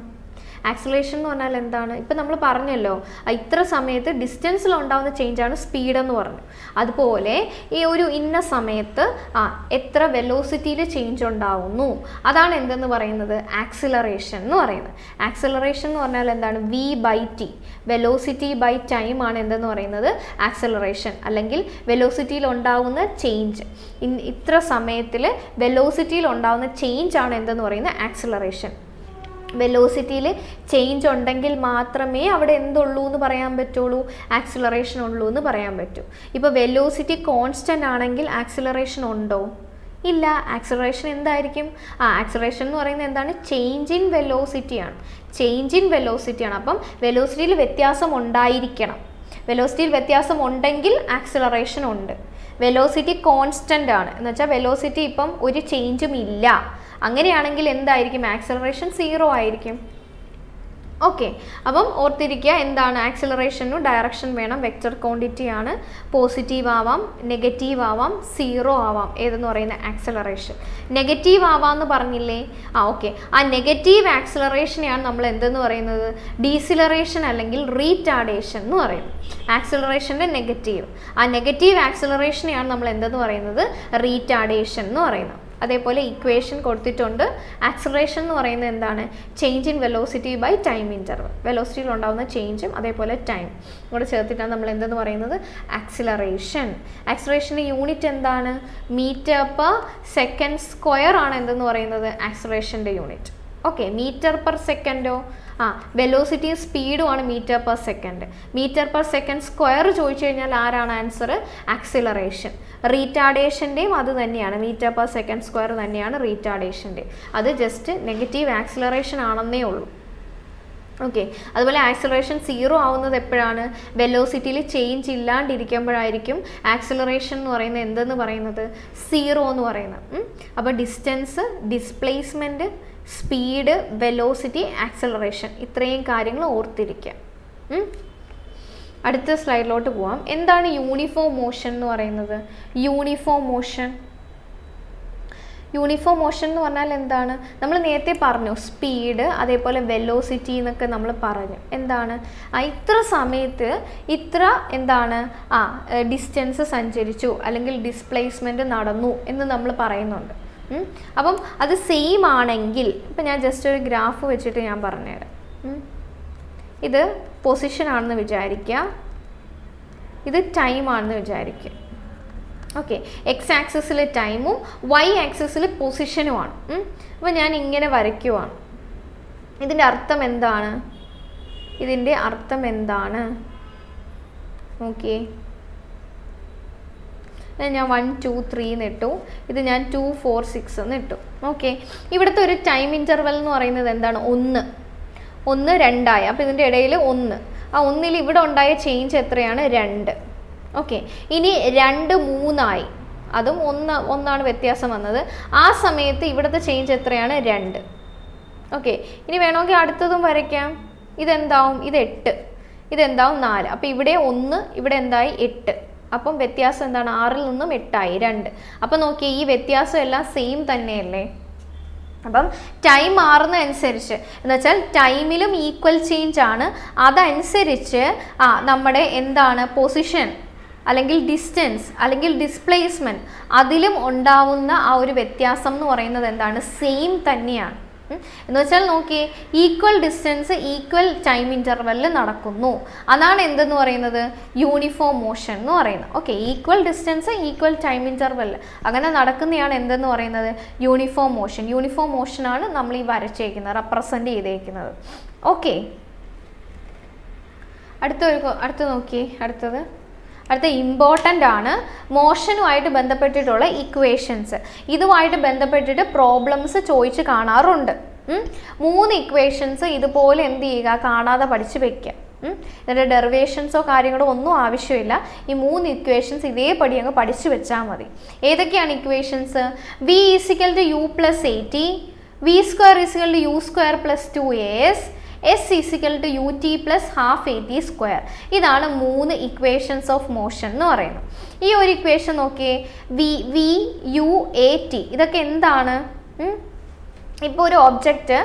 ആക്സിലറേഷൻ എന്ന് പറഞ്ഞാൽ എന്താണ്? ഇപ്പം നമ്മൾ പറഞ്ഞല്ലോ ഇത്ര സമയത്ത് ഡിസ്റ്റൻസിൽ ഉണ്ടാകുന്ന ചേഞ്ചാണ് സ്പീഡ് എന്ന് പറഞ്ഞു. അതുപോലെ ഈ ഒരു ഇന്ന സമയത്ത് എത്ര വെലോസിറ്റിയിൽ ചേഞ്ച് ഉണ്ടാവുന്നു അതാണ് എന്തെന്ന് പറയുന്നത്? ആക്സിലറേഷൻ എന്ന് പറയുന്നത്. ആക്സിലറേഷൻ എന്ന് പറഞ്ഞാൽ എന്താണ്? v/t, വെലോസിറ്റി ബൈ ടൈം ആണ് എന്തെന്ന് പറയുന്നത്? ആക്സിലറേഷൻ. അല്ലെങ്കിൽ വെലോസിറ്റിയിൽ ഉണ്ടാകുന്ന ചേഞ്ച്, ഇത്ര സമയത്തിൽ വെലോസിറ്റിയിൽ ഉണ്ടാകുന്ന ചേഞ്ച് ആണ് എന്തെന്ന് പറയുന്നത്? ആക്സിലറേഷൻ. വെലോസിറ്റിയിൽ ചേഞ്ച് ഉണ്ടെങ്കിൽ മാത്രമേ അവിടെ എന്തുള്ളൂ എന്ന് പറയാൻ പറ്റുള്ളൂ? ആക്സിലറേഷൻ ഉള്ളൂ എന്ന് പറയാൻ പറ്റൂ. ഇപ്പോൾ വെലോസിറ്റി കോൺസ്റ്റൻ്റ് ആണെങ്കിൽ ആക്സിലറേഷൻ ഉണ്ടോ? ഇല്ല. ആക്സിലറേഷൻ എന്തായിരിക്കും? ആക്സിലറേഷൻ എന്ന് പറയുന്നത് എന്താണ്? ചേഞ്ച് ഇൻ വെലോസിറ്റിയാണ്. ചേഞ്ച് ഇൻ വെലോസിറ്റിയാണ്. അപ്പം വെലോസിറ്റിയിൽ വ്യത്യാസം ഉണ്ടായിരിക്കണം. വെലോസിറ്റിയിൽ വ്യത്യാസം ഉണ്ടെങ്കിൽ ആക്സിലറേഷൻ ഉണ്ട്. വെലോസിറ്റി കോൺസ്റ്റൻ്റ് ആണ് എന്ന് വെച്ചാൽ വെലോസിറ്റി ഇപ്പം ഒരു ചേഞ്ചും ഇല്ല, അങ്ങനെയാണെങ്കിൽ എന്തായിരിക്കും? ആക്സിലറേഷൻ 0 ആയിരിക്കും. ഓക്കെ, അപ്പം ഓർത്തിരിക്കുക എന്താണ്? ആക്സിലറേഷനും ഡയറക്ഷൻ വേണം. വെക്റ്റർ ക്വാണ്ടിറ്റി ആണ്. പോസിറ്റീവ് ആവാം, നെഗറ്റീവ് ആവാം, 0 ആവാം. ഏതെന്ന് പറയുന്ന ആക്സിലറേഷൻ. നെഗറ്റീവ് ആവാമെന്ന് പറഞ്ഞില്ലേ? ഓക്കെ, ആ നെഗറ്റീവ് ആക്സിലറേഷനെയാണ് നമ്മൾ എന്തെന്ന് പറയുന്നത്? ഡീസിലറേഷൻ അല്ലെങ്കിൽ റീറ്റാർഡേഷൻ എന്ന് പറയുന്നത്. ആക്സിലറേഷൻ്റെ നെഗറ്റീവ്, ആ നെഗറ്റീവ് ആക്സിലറേഷനെയാണ് നമ്മൾ എന്തെന്ന് പറയുന്നത്? റീറ്റാർഡേഷൻ എന്ന് പറയുന്നത്. അതേപോലെ ഇക്വേഷൻ കൊടുത്തിട്ടുണ്ട്. ആക്സിലറേഷൻ എന്ന് പറയുന്നത് എന്താണ്? Change in velocity by time interval. വെലോസിറ്റിയിൽ ഉണ്ടാകുന്ന ചേഞ്ചും അതേപോലെ ടൈം കൂടെ ചേർത്തിട്ടാണ് നമ്മൾ എന്തെന്ന് പറയുന്നത്? ആക്സിലറേഷൻ. ആക്സിലറേഷൻ്റെ യൂണിറ്റ് എന്താണ്? മീറ്റർ പെർ സെക്കൻഡ് സ്ക്വയർ ആണ് എന്തെന്ന് പറയുന്നത്? ആക്സിലറേഷൻ്റെ യൂണിറ്റ്. ഓക്കെ, മീറ്റർ പെർ സെക്കൻഡോ? വെലോസിറ്റിയും സ്പീഡുമാണ് metre per second. Metre per second square ചോദിച്ചു കഴിഞ്ഞാൽ ആരാണ് ആൻസർ? ആക്സിലറേഷൻ. റീറ്റാർഡേഷൻ്റെയും അത് തന്നെയാണ്, മീറ്റർ പെർ സെക്കൻഡ് സ്ക്വയർ തന്നെയാണ് റീറ്റാർഡേഷൻ്റെ. അത് ജസ്റ്റ് നെഗറ്റീവ് ആക്സിലറേഷൻ ആണെന്നേ ഉള്ളൂ. ഓക്കെ, അതുപോലെ ആക്സിലറേഷൻ 0 ആവുന്നത് എപ്പോഴാണ്? വെലോസിറ്റിയിൽ ചേഞ്ച് ഇല്ലാണ്ടിരിക്കുമ്പോഴായിരിക്കും ആക്സിലറേഷൻ എന്ന് പറയുന്നത് എന്തെന്ന് പറയുന്നത്? 0 എന്ന് പറയുന്നത്. അപ്പോൾ distance, displacement, speed, velocity, acceleration, ഇത്രയും കാര്യങ്ങൾ ഓർത്തിരിക്കുക. അടുത്ത സ്ലൈഡിലോട്ട് പോവാം. എന്താണ് യൂണിഫോം മോഷൻ എന്ന് പറയുന്നത്? യൂണിഫോം മോഷൻ എന്ന് പറഞ്ഞാൽ എന്താണ്? നമ്മൾ നേരത്തെ പറഞ്ഞു സ്പീഡ് അതേപോലെ വെലോസിറ്റി എന്നൊക്കെ നമ്മൾ പറഞ്ഞു. എന്താണ്? ഇത്ര സമയത്ത് ഇത്ര എന്താണ് ഡിസ്റ്റൻസ് സഞ്ചരിച്ചു അല്ലെങ്കിൽ ഡിസ്പ്ലേസ്മെൻറ്റ് നടന്നു എന്ന് നമ്മൾ പറയുന്നുണ്ട്. അപ്പം അത് സെയിം ആണെങ്കിൽ, ഇപ്പം ഞാൻ ജസ്റ്റ് ഒരു ഗ്രാഫ് വെച്ചിട്ട് ഞാൻ പറഞ്ഞുതരാം. ഇത് പൊസിഷൻ ആണെന്ന് വിചാരിക്കുക, ഇത് ടൈം ആണെന്ന് വിചാരിക്കുക. ഓക്കെ, എക്സ് ആക്സിസിൽ ടൈമും വൈ ആക്സിസിൽ പൊസിഷനുമാണ്. അപ്പോൾ ഞാൻ ഇങ്ങനെ വരയ്ക്കുവാണ്. ഇതിൻ്റെ അർത്ഥം എന്താണ്? ഓക്കെ, ഞാൻ 1 2 3 എന്ന് ഇട്ടു. ഇത് ഞാൻ 2 4 6 എന്ന് ഇട്ടു. ഓക്കെ, ഇവിടുത്തെ ഒരു ടൈം ഇൻ്റർവെൽ എന്ന് പറയുന്നത് എന്താണ്? 1 2 ആയി. അപ്പോൾ ഇതിൻ്റെ ഇടയിൽ 1, ആ 1ൽ ഇവിടെ ഉണ്ടായ ചേഞ്ച് എത്രയാണ്? 2. ഓക്കെ, ഇനി 2 3 ആയി, അതും 1 വ്യത്യാസം വന്നത്. ആ സമയത്ത് ഇവിടുത്തെ ചേഞ്ച് എത്രയാണ്? 2. ഓക്കെ, ഇനി വേണമെങ്കിൽ അടുത്തതും വരയ്ക്കാം. ഇതെന്താവും? ഇത് 8, ഇതെന്താവും? 4. അപ്പോൾ ഇവിടെ 1, ഇവിടെ എന്തായി? 8. അപ്പം വ്യത്യാസം എന്താണ്? 6ൽ നിന്നും 8 ആയി, 2. അപ്പം നോക്കിയേ, ഈ വ്യത്യാസം എല്ലാം സെയിം തന്നെയല്ലേ? അപ്പം ടൈം മാറുന്നതനുസരിച്ച് എന്ന് വെച്ചാൽ ടൈമിലും ഈക്വൽ ചേഞ്ച് ആണ്. അതനുസരിച്ച് നമ്മുടെ എന്താണ്? പൊസിഷൻ അല്ലെങ്കിൽ ഡിസ്റ്റൻസ് അല്ലെങ്കിൽ ഡിസ്പ്ലേസ്മെൻറ്റ് അതിലും ഉണ്ടാവുന്ന ആ ഒരു വ്യത്യാസം എന്ന് പറയുന്നത് എന്താണ്? സെയിം തന്നെയാണ്. എന്ന് വെച്ചാൽ നോക്കിയേ, ഈക്വൽ ഡിസ്റ്റൻസ് ഈക്വൽ ടൈം ഇൻ്റർവെല്ലിൽ നടക്കുന്നു, അതാണ് എന്തെന്ന് പറയുന്നത്? യൂണിഫോം മോഷൻ എന്ന് പറയുന്നത്. Okay, equal distance equal time ഇൻ്റർവെല്ലിൽ അങ്ങനെ നടക്കുന്നതാണ് എന്തെന്ന് പറയുന്നത്? Uniform motion. യൂണിഫോം മോഷനാണ് നമ്മൾ ഈ വരച്ചേക്കുന്നത്, റെപ്രസെൻ്റ് ചെയ്തേക്കുന്നത്. ഓക്കെ, അടുത്ത നോക്കിയേ. അടുത്ത ഇമ്പോർട്ടൻ്റ് ആണ് മോഷനുമായിട്ട് ബന്ധപ്പെട്ടിട്ടുള്ള ഇക്വേഷൻസ്. ഇതുമായിട്ട് ബന്ധപ്പെട്ടിട്ട് പ്രോബ്ലംസ് ചോദിച്ച് കാണാറുണ്ട്. 3 ഇക്വേഷൻസ് ഇതുപോലെ എന്ത് ചെയ്യുക? കാണാതെ പഠിച്ച് വെക്കുക. ഇതിൻ്റെ ഡെറിവേഷൻസോ കാര്യങ്ങളോ ഒന്നും ആവശ്യമില്ല. ഈ 3 ഇക്വേഷൻസ് ഇതേപടി അങ്ങ് പഠിച്ചു വെച്ചാൽ മതി. ഏതൊക്കെയാണ് equations? v = u + 80, v² = u² + 2as, s = ut + ½ at². ഇതാണ് 3 ഇക്വേഷൻസ് ഓഫ് മോഷൻ എന്ന് പറയുന്നത്. ഈ ഒരു ഇക്വേഷൻ നോക്കിയേ, v u at, ഇതൊക്കെ എന്താണ്? ഇപ്പോൾ ഒരു ഒബ്ജക്റ്റ്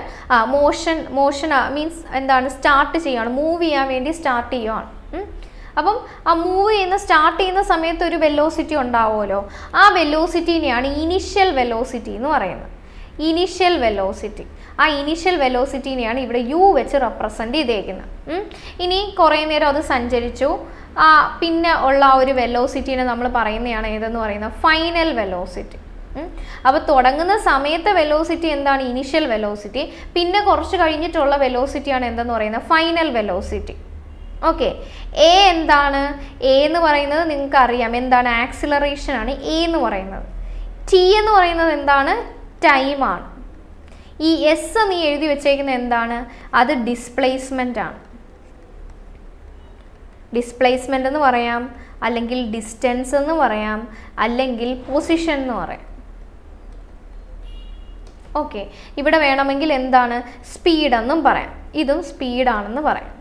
മോഷൻ മീൻസ് എന്താണ്? സ്റ്റാർട്ട് ചെയ്യുകയാണ്, മൂവ് ചെയ്യാൻ വേണ്ടി സ്റ്റാർട്ട് ചെയ്യുകയാണ്. അപ്പം ആ സ്റ്റാർട്ട് ചെയ്യുന്ന സമയത്ത് ഒരു വെലോസിറ്റി ഉണ്ടാവുമല്ലോ, ആ വെലോസിറ്റിനെയാണ് ഇനിഷ്യൽ വെലോസിറ്റി എന്ന് പറയുന്നത്. ഇനിഷ്യൽ വെലോസിറ്റി, ആ ഇനിഷ്യൽ വെലോസിറ്റിനെയാണ് ഇവിടെ u വെച്ച് റെപ്രസെൻ്റ് ചെയ്തേക്കുന്നത്. ഇനി കുറേ നേരം അത് സഞ്ചരിച്ചു, പിന്നെ ഉള്ള ആ ഒരു വെലോസിറ്റീനെ നമ്മൾ പറയുന്നതാണ് ഏതെന്ന് പറയുന്നത്? Final velocity. അപ്പോൾ തുടങ്ങുന്ന സമയത്തെ വെലോസിറ്റി എന്താണ്? Initial velocity. പിന്നെ കുറച്ച് കഴിഞ്ഞിട്ടുള്ള വെലോസിറ്റിയാണ് എന്തെന്ന് പറയുന്നത്? Final velocity. ഓക്കെ, എ എന്താണ്? എ എന്ന് പറയുന്നത് നിങ്ങൾക്ക് അറിയാം എന്താണ്? ആക്സിലറേഷൻ ആണ് എ എന്ന് പറയുന്നത്. ടി എന്ന് പറയുന്നത് എന്താണ്? ടൈമാണ്. ഈ എസ് നീ എഴുതി വെച്ചേക്കുന്നത് എന്താണ്? അത് ഡിസ്പ്ലേസ്മെൻ്റ് ആണ്. ഡിസ്പ്ലേസ്മെൻ്റ് എന്ന് പറയാം, അല്ലെങ്കിൽ ഡിസ്റ്റൻസ് എന്ന് പറയാം, അല്ലെങ്കിൽ പൊസിഷൻ എന്ന് പറയാം. ഓക്കെ, ഇവിടെ വേണമെങ്കിൽ എന്താണ്? സ്പീഡെന്നും പറയാം, ഇതും സ്പീഡാണെന്ന് പറയാം.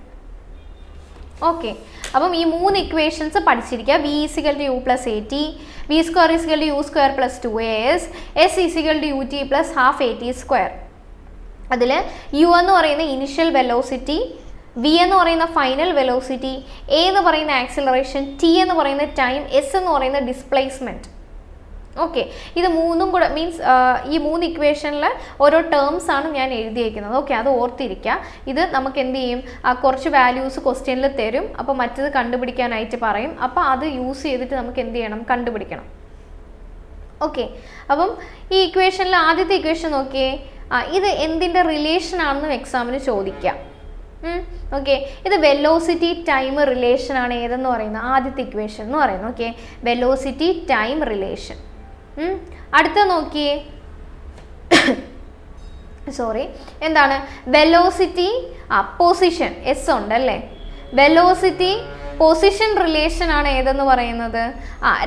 ഓക്കെ, അപ്പം ഈ 3 equations പഠിച്ചിരിക്കുക. v = u + 80, v² = u² + 2as, s = ut + ½ at². അതിൽ u എന്ന് പറയുന്ന ഇനിഷ്യൽ വെലോസിറ്റി, v എന്ന് പറയുന്ന ഫൈനൽ വെലോസിറ്റി, a എന്ന് പറയുന്ന ആക്സിലറേഷൻ, t എന്ന് പറയുന്ന ടൈം, s എന്ന് പറയുന്ന ഡിസ്പ്ലേസ്മെൻറ്റ്. ഓക്കെ, ഇത് 3ഉം കൂടെ മീൻസ് ഈ 3 ഇക്വേഷനിൽ ഓരോ ടേംസ് ആണ് ഞാൻ എഴുതിയേക്കുന്നത്. ഓക്കെ, അത് ഓർത്തിരിക്കുക. ഇത് നമുക്ക് എന്ത് ചെയ്യും? കുറച്ച് വാല്യൂസ് ക്വസ്റ്റ്യനിൽ തരും, അപ്പോൾ മറ്റത് കണ്ടുപിടിക്കാനായിട്ട് പറയും. അപ്പോൾ അത് യൂസ് ചെയ്തിട്ട് നമുക്ക് എന്ത് ചെയ്യണം? കണ്ടുപിടിക്കണം. ഓക്കെ, അപ്പം ഈ ഇക്വേഷനിൽ ആദ്യത്തെ ഇക്വേഷൻ നോക്കിയേ, ഇത് എന്തിൻ്റെ റിലേഷൻ ആണെന്നും എക്സാമിന് ചോദിക്കാം. ഓക്കെ, ഇത് വെലോസിറ്റി ടൈം റിലേഷൻ ആണ് ഏതെന്ന് പറയുന്നത്? ആദ്യത്തെ ഇക്വേഷൻ എന്ന് പറയുന്നത്. Okay, velocity time relation. അടുത്ത നോക്കിയേ, സോറി, എന്താണ്? വെലോസിറ്റി പൊസിഷൻ, എസ് ഉണ്ടല്ലേ. വെലോസിറ്റി പൊസിഷൻ റിലേഷൻ ആണ് ഏതെന്ന് പറയുന്നത്?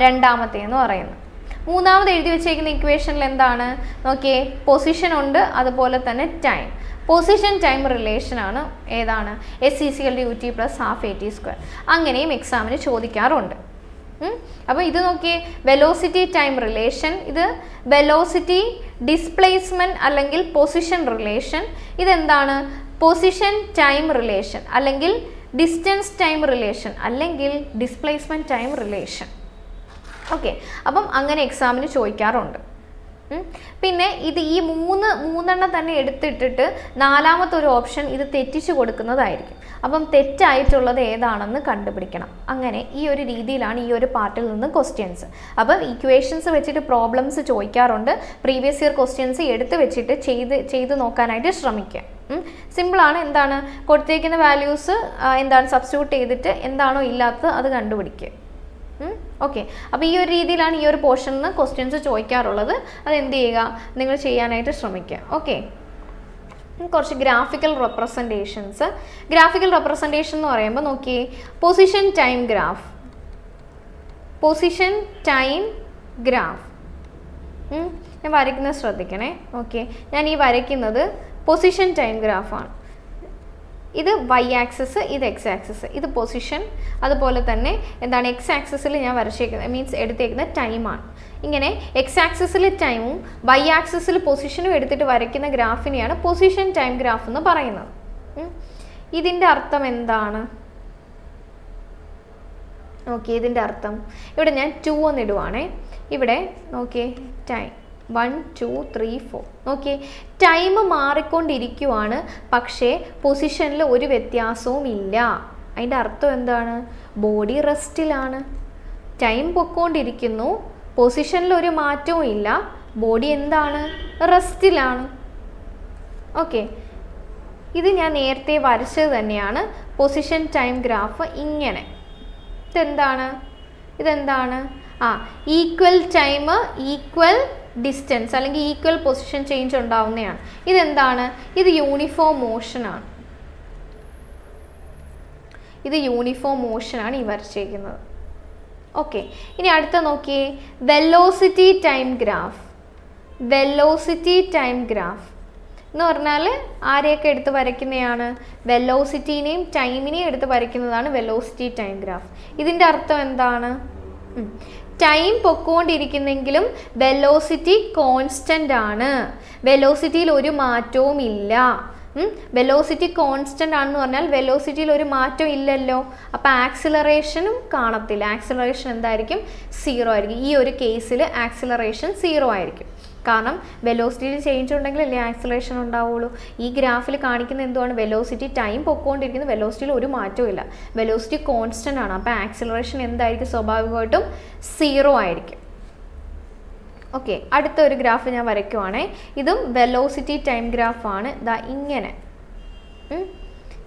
രണ്ടാമത്തേന്ന് പറയുന്നത്. മൂന്നാമത് എഴുതി വെച്ചേക്കുന്ന ഇക്വേഷനിൽ എന്താണ്? നോക്കിയേ, പൊസിഷൻ ഉണ്ട്, അതുപോലെ തന്നെ ടൈം. പൊസിഷൻ ടൈം റിലേഷൻ ആണ് ഏതാണ്? s = ut + ½ at². അങ്ങനെയും എക്സാമിന് ചോദിക്കാറുണ്ട്. അപ്പോൾ ഇത് നോക്കിയേ, വെലോസിറ്റി ടൈം റിലേഷൻ, ഇത് വെലോസിറ്റി ഡിസ്പ്ലേസ്മെൻറ്റ് അല്ലെങ്കിൽ പൊസിഷൻ റിലേഷൻ. ഇതെന്താണ്? പൊസിഷൻ ടൈം റിലേഷൻ അല്ലെങ്കിൽ ഡിസ്റ്റൻസ് ടൈം റിലേഷൻ അല്ലെങ്കിൽ ഡിസ്പ്ലേസ്മെൻറ്റ് ടൈം റിലേഷൻ. ഓക്കെ, അപ്പം അങ്ങനെ എക്സാമിന് ചോദിക്കാറുണ്ട്. പിന്നെ ഇത് ഈ മൂന്നെണ്ണം തന്നെ എടുത്തിട്ടിട്ട് നാലാമത്തെ ഒരു ഓപ്ഷൻ ഇത് തെറ്റിച്ച് കൊടുക്കുന്നതായിരിക്കും. അപ്പം തെറ്റായിട്ടുള്ളത് ഏതാണെന്ന് കണ്ടുപിടിക്കണം. അങ്ങനെ ഈ ഒരു രീതിയിലാണ് ഈ ഒരു പാർട്ടിൽ നിന്ന് ക്വസ്റ്റ്യൻസ്. അപ്പം ഇക്വേഷൻസ് വെച്ചിട്ട് പ്രോബ്ലംസ് ചോദിക്കാറുണ്ട്. പ്രീവിയസ് ഇയർ ക്വസ്റ്റ്യൻസ് എടുത്ത് വെച്ചിട്ട് ചെയ്ത് നോക്കാനായിട്ട് ശ്രമിക്കുക. സിമ്പിളാണ്. എന്താണ് കൊടുത്തേക്കുന്ന വാല്യൂസ് എന്താണ് സബ്സ്റ്റിറ്റ്യൂട്ട് ചെയ്തിട്ട് എന്താണോ ഇല്ലാത്തത് അത് കണ്ടുപിടിക്കുക. ഓക്കെ, അപ്പോൾ ഈ ഒരു രീതിയിലാണ് ഈ ഒരു പോർഷനിൽ നിന്ന് ക്വസ്റ്റ്യൻസ് ചോദിക്കാറുള്ളത്. അതെന്ത് ചെയ്യുക? നിങ്ങൾ ചെയ്യാനായിട്ട് ശ്രമിക്കുക. ഓക്കെ, കുറച്ച് ഗ്രാഫിക്കൽ റെപ്രസെൻറ്റേഷൻസ്. ഗ്രാഫിക്കൽ റെപ്രസെൻറ്റേഷൻ എന്ന് പറയുമ്പോൾ നോക്കിയേ, position time graph. Position time graph ഞാൻ വരയ്ക്കുന്നത് ശ്രദ്ധിക്കണേ. ഓക്കെ, ഞാൻ ഈ വരയ്ക്കുന്നത് പൊസിഷൻ ടൈം ഗ്രാഫാണ്. ഇത് y ആക്സിസ്, ഇത് x ആക്സിസ്, ഇത് പൊസിഷൻ. അതുപോലെ തന്നെ എന്താണ് x ആക്സിസിൽ ഞാൻ വരച്ചേക്കുന്നത് മീൻസ് എടുത്തേക്കുന്ന ടൈമാണ്. ഇങ്ങനെ x ആക്സിസിൽ ടൈമും y ആക്സിസിൽ പൊസിഷനും എടുത്തിട്ട് വരയ്ക്കുന്ന ഗ്രാഫിനെയാണ് പൊസിഷൻ ടൈം ഗ്രാഫ് എന്ന് പറയുന്നത്. ഇതിൻ്റെ അർത്ഥം എന്താണ്? നോക്കിയേ ഇതിൻ്റെ അർത്ഥം. ഇവിടെ ഞാൻ 2 എന്നിടുവാണേ. ഇവിടെ നോക്കിയേ ടൈം 1 2 3 4. നോക്കിയേ ടൈം മാറിക്കൊണ്ടിരിക്കുവാണ്, പക്ഷേ പൊസിഷനിൽ ഒരു വ്യത്യാസവും ഇല്ല. അതിൻ്റെ അർത്ഥം എന്താണ്? ബോഡി റെസ്റ്റിലാണ്. ടൈം പൊക്കോണ്ടിരിക്കുന്നു, പൊസിഷനിൽ ഒരു മാറ്റവും ഇല്ല, ബോഡി എന്താണ്? റെസ്റ്റിലാണ്. ഓക്കെ, ഇത് ഞാൻ നേരത്തെ വരച്ചത് തന്നെയാണ്. പൊസിഷൻ ടൈം ഗ്രാഫ് ഇങ്ങനെ. ഇതെന്താണ്? ഈക്വൽ ടൈം ഈക്വൽ ഡിസ്റ്റൻസ് അല്ലെങ്കിൽ ഈക്വൽ പൊസിഷൻ ചേഞ്ച് ഉണ്ടാവുന്നതാണ്. ഇതെന്താണ്? ഇത് യൂണിഫോം മോഷനാണ്. ഇത് യൂണിഫോം മോഷനാണ് ഈ വരച്ചേക്കുന്നത്. ഓക്കെ, ഇനി അടുത്ത നോക്കിയേ, velocity time graph. Velocity time graph എന്ന് പറഞ്ഞാൽ ആരെയൊക്കെ എടുത്ത് വരയ്ക്കുന്നതാണ്? വെലോസിറ്റീനെയും ടൈമിനെയും എടുത്ത് വരയ്ക്കുന്നതാണ് വെലോസിറ്റി ടൈം ഗ്രാഫ്. ഇതിൻ്റെ അർത്ഥം എന്താണ്? ടൈം പൊക്കോണ്ടിരിക്കുന്നെങ്കിലും വെലോസിറ്റി കോൺസ്റ്റൻ്റ് ആണ്, വെലോസിറ്റിയിൽ ഒരു മാറ്റവും ഇല്ല. വെലോസിറ്റി കോൺസ്റ്റൻ്റ് ആണെന്ന് പറഞ്ഞാൽ വെലോസിറ്റിയിൽ ഒരു മാറ്റം ഇല്ലല്ലോ, അപ്പോൾ ആക്സിലറേഷനും കാണത്തില്ല. ആക്സിലറേഷൻ എന്തായിരിക്കും? 0 ആയിരിക്കും. ഈ ഒരു കേസിൽ ആക്സിലറേഷൻ 0 ആയിരിക്കും. കാരണം വെലോസിറ്റിയിൽ ചേഞ്ച് ഉണ്ടെങ്കിലല്ലേ ആക്സിലറേഷൻ ഉണ്ടാവുള്ളൂ. ഈ ഗ്രാഫിൽ കാണിക്കുന്ന എന്തുവാണ്? വെലോസിറ്റി ടൈം പൊക്കോണ്ടിരിക്കുന്നത്, വെലോസിറ്റിയിൽ ഒരു മാറ്റവും ഇല്ല, വെലോസിറ്റി കോൺസ്റ്റൻ്റ് ആണ്. അപ്പോൾ ആക്സിലറേഷൻ എന്തായിരിക്കും? സ്വാഭാവികമായിട്ടും 0 ആയിരിക്കും. ഓക്കെ, അടുത്ത ഒരു ഗ്രാഫ് ഞാൻ വരയ്ക്കുവാണേ. ഇതും വെലോസിറ്റി ടൈം ഗ്രാഫാണ്. ഇതാ ഇങ്ങനെ.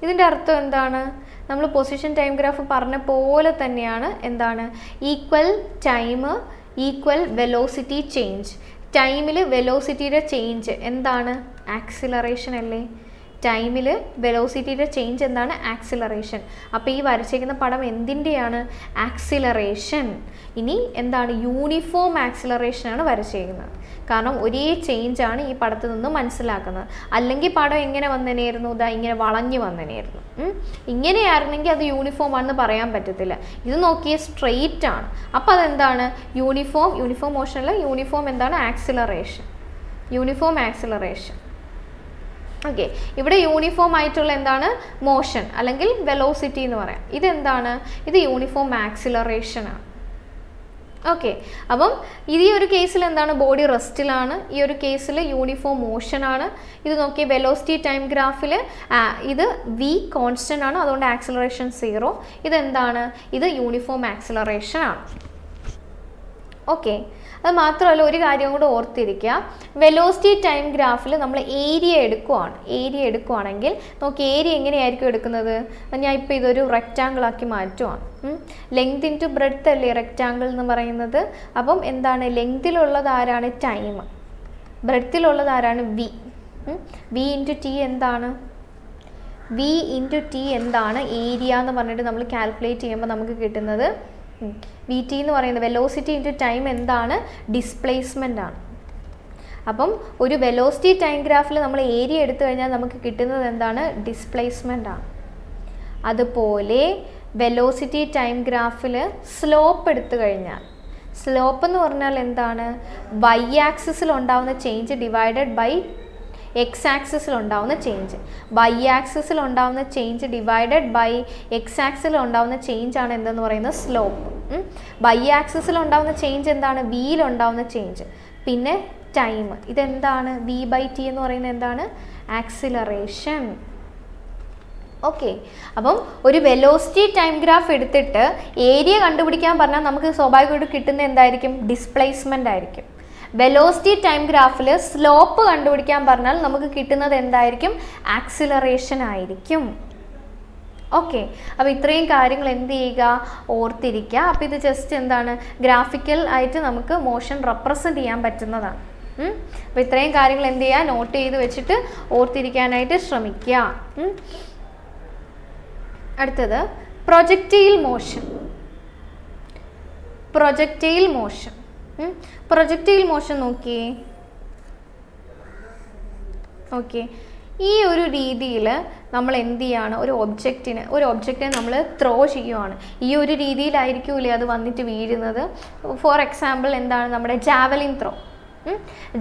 ഇതിൻ്റെ അർത്ഥം എന്താണ്? നമ്മൾ പൊസിഷൻ ടൈം ഗ്രാഫ് പറഞ്ഞ പോലെ തന്നെയാണ്. എന്താണ്? Equal time equal velocity change. ടൈമിൽ വെലോസിറ്റിയുടെ ചേഞ്ച് എന്താണ്? ആക്സിലറേഷൻ അല്ലേ? ടൈമിൽ വെലോസിറ്റിയുടെ ചേഞ്ച് എന്താണ്? ആക്സിലറേഷൻ. അപ്പോൾ ഈ വരച്ചിരിക്കുന്ന പടം എന്തിൻ്റെയാണ്? ആക്സിലറേഷൻ. ഇനി എന്താണ്? യൂണിഫോം ആക്സിലറേഷനാണ് വരച്ചിരിക്കുന്നത്. കാരണം ഒരേ ചേഞ്ചാണ് ഈ പടത്തിൽ നിന്ന് മനസ്സിലാക്കുന്നത്. അല്ലെങ്കിൽ പടം എങ്ങനെ വന്നേനായിരുന്നു? ഇതാ ഇങ്ങനെ വളഞ്ഞു വന്നേനായിരുന്നു. ഇങ്ങനെയായിരുന്നെങ്കിൽ അത് യൂണിഫോം ആണെന്ന് പറയാൻ പറ്റത്തില്ല. ഇത് നോക്കിയേ സ്ട്രെയിറ്റ് ആണ്. അപ്പോൾ അതെന്താണ്? യൂണിഫോം മോഷനല്ല, യൂണിഫോം എന്താണ്? ആക്സിലറേഷൻ. Uniform acceleration. ഓക്കെ, ഇവിടെ യൂണിഫോം ആയിട്ടുള്ള എന്താണ്? മോഷൻ അല്ലെങ്കിൽ വെലോസിറ്റി എന്ന് പറയാം. ഇതെന്താണ്? ഇത് യൂണിഫോം ആക്സിലറേഷൻ ആണ്. ഓക്കെ, അപ്പം ഈ ഒരു കേസിൽ എന്താണ്? ബോഡി റെസ്റ്റിലാണ്. ഈ ഒരു കേസിൽ യൂണിഫോം മോഷനാണ്. ഇത് നോക്കിയ വെലോസിറ്റി ടൈം ഗ്രാഫിൽ ഇത് v കോൺസ്റ്റൻ്റ് ആണ്, അതുകൊണ്ട് ആക്സിലറേഷൻ 0. ഇതെന്താണ്? ഇത് യൂണിഫോം ആക്സിലറേഷൻ ആണ്. ഓക്കെ, അത് മാത്രമല്ല ഒരു കാര്യം കൂടെ ഓർത്തിരിക്കുക, വെലോസിറ്റി ടൈം ഗ്രാഫിൽ നമ്മൾ ഏരിയ എടുക്കുവാണെങ്കിൽ നോക്കി ഏരിയ എങ്ങനെയായിരിക്കും എടുക്കുന്നത്? ഞാൻ ഇപ്പോൾ ഇതൊരു റെക്റ്റാങ്കിൾ ആക്കി മാറ്റുവാണ്. ലെങ്ത് ഇൻറ്റു ബ്രെഡ്ത്ത് അല്ലേ റെക്റ്റാങ്കിൾ എന്ന് പറയുന്നത്. അപ്പം എന്താണ്? ലെങ്തിലുള്ളത് ആരാണ്? ടൈം. ബ്രെഡ്ത്തിലുള്ളത് ആരാണ്? v ഇൻറ്റു ടി എന്താണ്? v ഇൻറ്റു ടി എന്താണ്? ഏരിയ എന്ന് പറഞ്ഞിട്ട് നമ്മൾ കാൽക്കുലേറ്റ് ചെയ്യുമ്പോൾ നമുക്ക് കിട്ടുന്നത് വി ടി എന്ന് പറയുന്നത് വെലോസിറ്റി ഇൻറ്റു ടൈം എന്താണ്? ഡിസ്പ്ലേസ്മെൻ്റ് ആണ്. അപ്പം ഒരു വെലോസിറ്റി ടൈം ഗ്രാഫിൽ നമ്മൾ ഏരിയ എടുത്തു കഴിഞ്ഞാൽ നമുക്ക് കിട്ടുന്നത് എന്താണ്? ഡിസ്പ്ലേസ്മെൻ്റ് ആണ്. അതുപോലെ വെലോസിറ്റി ടൈം ഗ്രാഫിൽ സ്ലോപ്പ് എടുത്തു കഴിഞ്ഞാൽ, സ്ലോപ്പ് എന്ന് പറഞ്ഞാൽ എന്താണ്? വൈ ആക്സിസിൽ ഉണ്ടാവുന്ന ചേഞ്ച് ഡിവൈഡഡ് ബൈ എക്സ് ആക്സിസിൽ ഉണ്ടാവുന്ന ചേഞ്ച്. വൈ ആക്സിസിൽ ഉണ്ടാവുന്ന ചേഞ്ച് ഡിവൈഡഡ് ബൈ എക്സ് ആക്സിൽ ഉണ്ടാവുന്ന ചേഞ്ച് ആണ് എന്തെന്ന് പറയുന്നത്? സ്ലോപ്പ്. വൈ ആക്സിസിൽ ഉണ്ടാവുന്ന ചേഞ്ച് എന്താണ്? വിയിൽ ഉണ്ടാവുന്ന ചേഞ്ച്. പിന്നെ ടൈം, ഇതെന്താണ്? v/t എന്ന് പറയുന്നത് എന്താണ്? ആക്സിലറേഷൻ. ഓക്കെ, അപ്പം ഒരു വെലോസിറ്റി ടൈം ഗ്രാഫ് എടുത്തിട്ട് ഏരിയ കണ്ടുപിടിക്കാൻ പറഞ്ഞാൽ നമുക്ക് സ്വാഭാവികമായിട്ട് കിട്ടുന്ന എന്തായിരിക്കും? ഡിസ്പ്ലേസ്മെൻ്റ് ആയിരിക്കും. വെലോസിറ്റി ടൈം ഗ്രാഫിൽ സ്ലോപ്പ് കണ്ടുപിടിക്കാൻ പറഞ്ഞാൽ നമുക്ക് കിട്ടുന്നത് എന്തായിരിക്കും? ആക്സിലറേഷൻ ആയിരിക്കും. ഓക്കെ, അപ്പോൾ ഇത്രയും കാര്യങ്ങൾ എന്ത് ചെയ്യുക? ഓർത്തിരിക്കുക. അപ്പോൾ ഇത് ജസ്റ്റ് എന്താണ്? ഗ്രാഫിക്കൽ ആയിട്ട് നമുക്ക് മോഷൻ റെപ്രസെൻ്റ് ചെയ്യാൻ പറ്റുന്നതാണ്. അപ്പോൾ ഇത്രയും കാര്യങ്ങൾ എന്ത് ചെയ്യുക? നോട്ട് ചെയ്ത് വെച്ചിട്ട് ഓർത്തിരിക്കാനായിട്ട് ശ്രമിക്കുക. അടുത്തത് പ്രൊജക്റ്റൈൽ മോഷൻ. പ്രൊജക്റ്റൈൽ മോഷൻ നോക്കിയേ. ഓക്കെ, ഈ ഒരു രീതിയിൽ നമ്മൾ എന്ത് ചെയ്യാണ്? ഒരു ഒബ്ജക്റ്റിനെ നമ്മൾ ത്രോ ചെയ്യുവാണ്. ഈ ഒരു രീതിയിലായിരിക്കൂലേ അത് വന്നിട്ട് വീഴുന്നത്. ഫോർ എക്സാമ്പിൾ എന്താണ്? നമ്മുടെ ജാവലിൻ ത്രോ.